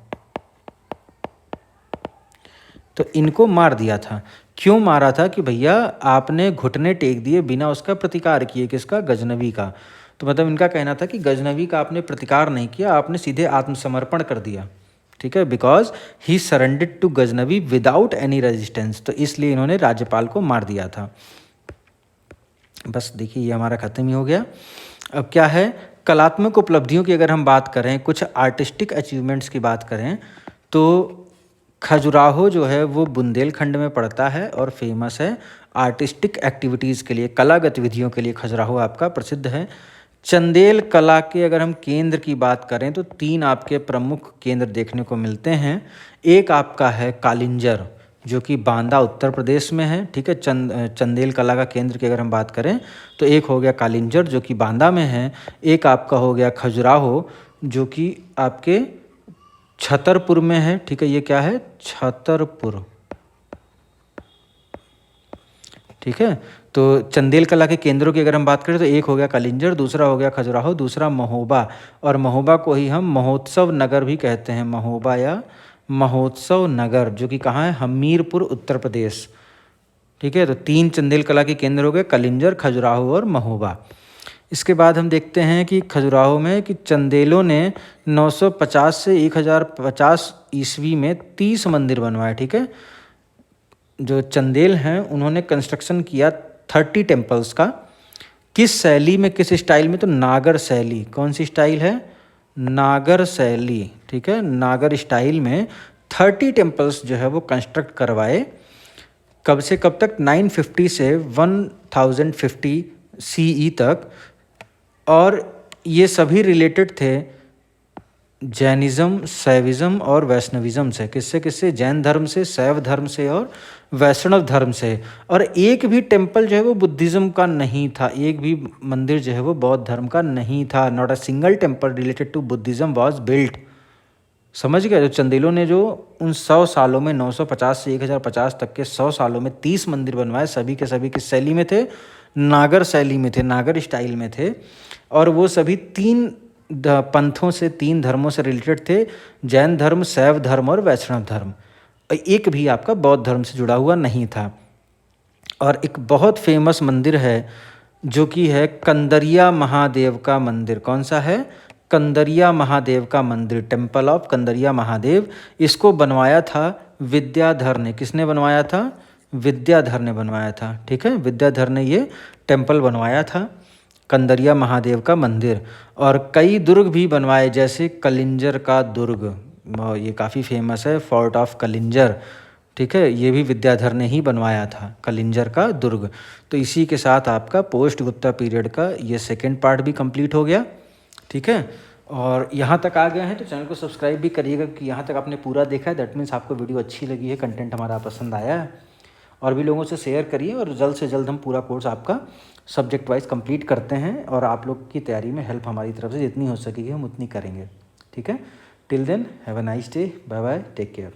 तो इनको मार दिया था। क्यों मारा था? कि भैया आपने घुटने टेक दिए बिना उसका प्रतिकार किए, किसका? गजनवी का। तो मतलब इनका कहना था कि गजनवी का आपने प्रतिकार नहीं किया, आपने सीधे आत्मसमर्पण कर दिया। ठीक है, because he surrendered to Ghaznavi without any resistance. तो इसलिए इन्होंने राज्यपाल को मार दिया था। बस देखिए, ये हमारा ख़त्म ही हो गया। अब क्या है, कलात्मक उपलब्धियों की अगर हम बात करें, कुछ आर्टिस्टिक अचीवमेंट्स की बात करें, तो खजुराहो जो है वो बुंदेलखंड में पड़ता है और फेमस है आर्टिस्टिक एक्टिविटीज़ के लिए, कला गतिविधियों के लिए खजुराहो आपका प्रसिद्ध है। चंदेल कला के अगर हम केंद्र की बात करें तो 3 आपके प्रमुख केंद्र देखने को मिलते हैं। एक आपका है कालिंजर, जो कि बांदा उत्तर प्रदेश में है। ठीक है, चंदेल कला का केंद्र की अगर हम बात करें तो एक हो गया कालिंजर जो कि बांदा में है, एक आपका हो गया खजुराहो जो कि आपके छतरपुर में है। ठीक है, ये क्या है? छतरपुर। ठीक है, तो चंदेल कला के केंद्रों की अगर हम बात करें तो एक हो गया कालिंजर, दूसरा हो गया खजुराहो, दूसरा महोबा। और महोबा को ही हम महोत्सव नगर भी कहते हैं, महोबा या महोत्सव नगर, जो कि कहाँ है? हमीरपुर उत्तर प्रदेश। ठीक है, तो 3 चंदेल कला के केंद्र हो गए, कालिंजर, खजुराहो और महोबा। इसके बाद हम देखते हैं कि खजुराहो में कि चंदेलों ने 950 से 1050 ईस्वी में 30 मंदिर बनवाए। ठीक है, जो चंदेल हैं उन्होंने कंस्ट्रक्शन किया 30 टेम्पल्स का। किस शैली में, किस स्टाइल में? तो नागर शैली। कौन सी स्टाइल है? नागर शैली। ठीक है, नागर स्टाइल में 30 टेम्पल्स जो है वो कंस्ट्रक्ट करवाए। कब से कब तक? 950 से 1050 CE तक। और ये सभी रिलेटेड थे जैनिज़्म, शैविज़्म और वैष्णविज़्म से। किससे किससे? जैन धर्म से, शैव धर्म से और वैष्णव धर्म से। और एक भी टेम्पल जो है वो बुद्धिज़्म का नहीं था, एक भी मंदिर जो है वो बौद्ध धर्म का नहीं था। Not a single temple related to Buddhism was built. समझ गए? जो चंदेलों ने जो उन 100 सालों में, 950 से 1050 तक के 100 सालों में 30 मंदिर बनवाए, सभी के सभी किस शैली में थे? नागर शैली में थे, नागर स्टाइल में थे। और वो सभी 3 पंथों से, 3 धर्मों से रिलेटेड थे, जैन धर्म, शैव धर्म और वैष्णव धर्म। एक भी आपका बौद्ध धर्म से जुड़ा हुआ नहीं था। और एक बहुत फेमस मंदिर है जो कि है कंदरिया महादेव का मंदिर। कौन सा है? कंदरिया महादेव का मंदिर, टेम्पल ऑफ कंदरिया महादेव। इसको बनवाया था विद्याधर ने। किसने बनवाया था? विद्याधर ने बनवाया था। ठीक है, विद्याधर ने ये टेम्पल बनवाया था, कंदरिया महादेव का मंदिर। और कई दुर्ग भी बनवाए, जैसे कलिंजर का दुर्ग, ये काफ़ी फेमस है, फोर्ट ऑफ कलिंजर। ठीक है, ये भी विद्याधर ने ही बनवाया था, कलिंजर का दुर्ग। तो इसी के साथ आपका पोस्ट गुप्ता पीरियड का ये सेकेंड पार्ट भी कंप्लीट हो गया। ठीक है, और यहाँ तक आ गए हैं तो चैनल को सब्सक्राइब भी करिएगा कि यहाँ तक आपने पूरा देखा है। दैट मीन्स आपको वीडियो अच्छी लगी है, कंटेंट हमारा पसंद आया है। और भी लोगों से शेयर करिए, और जल्द से जल्द हम पूरा कोर्स आपका सब्जेक्ट वाइज कंप्लीट करते हैं। और आप लोग की तैयारी में हेल्प हमारी तरफ से जितनी हो सकेगी हम उतनी करेंगे। ठीक है, till then have a nice day, bye bye, take care.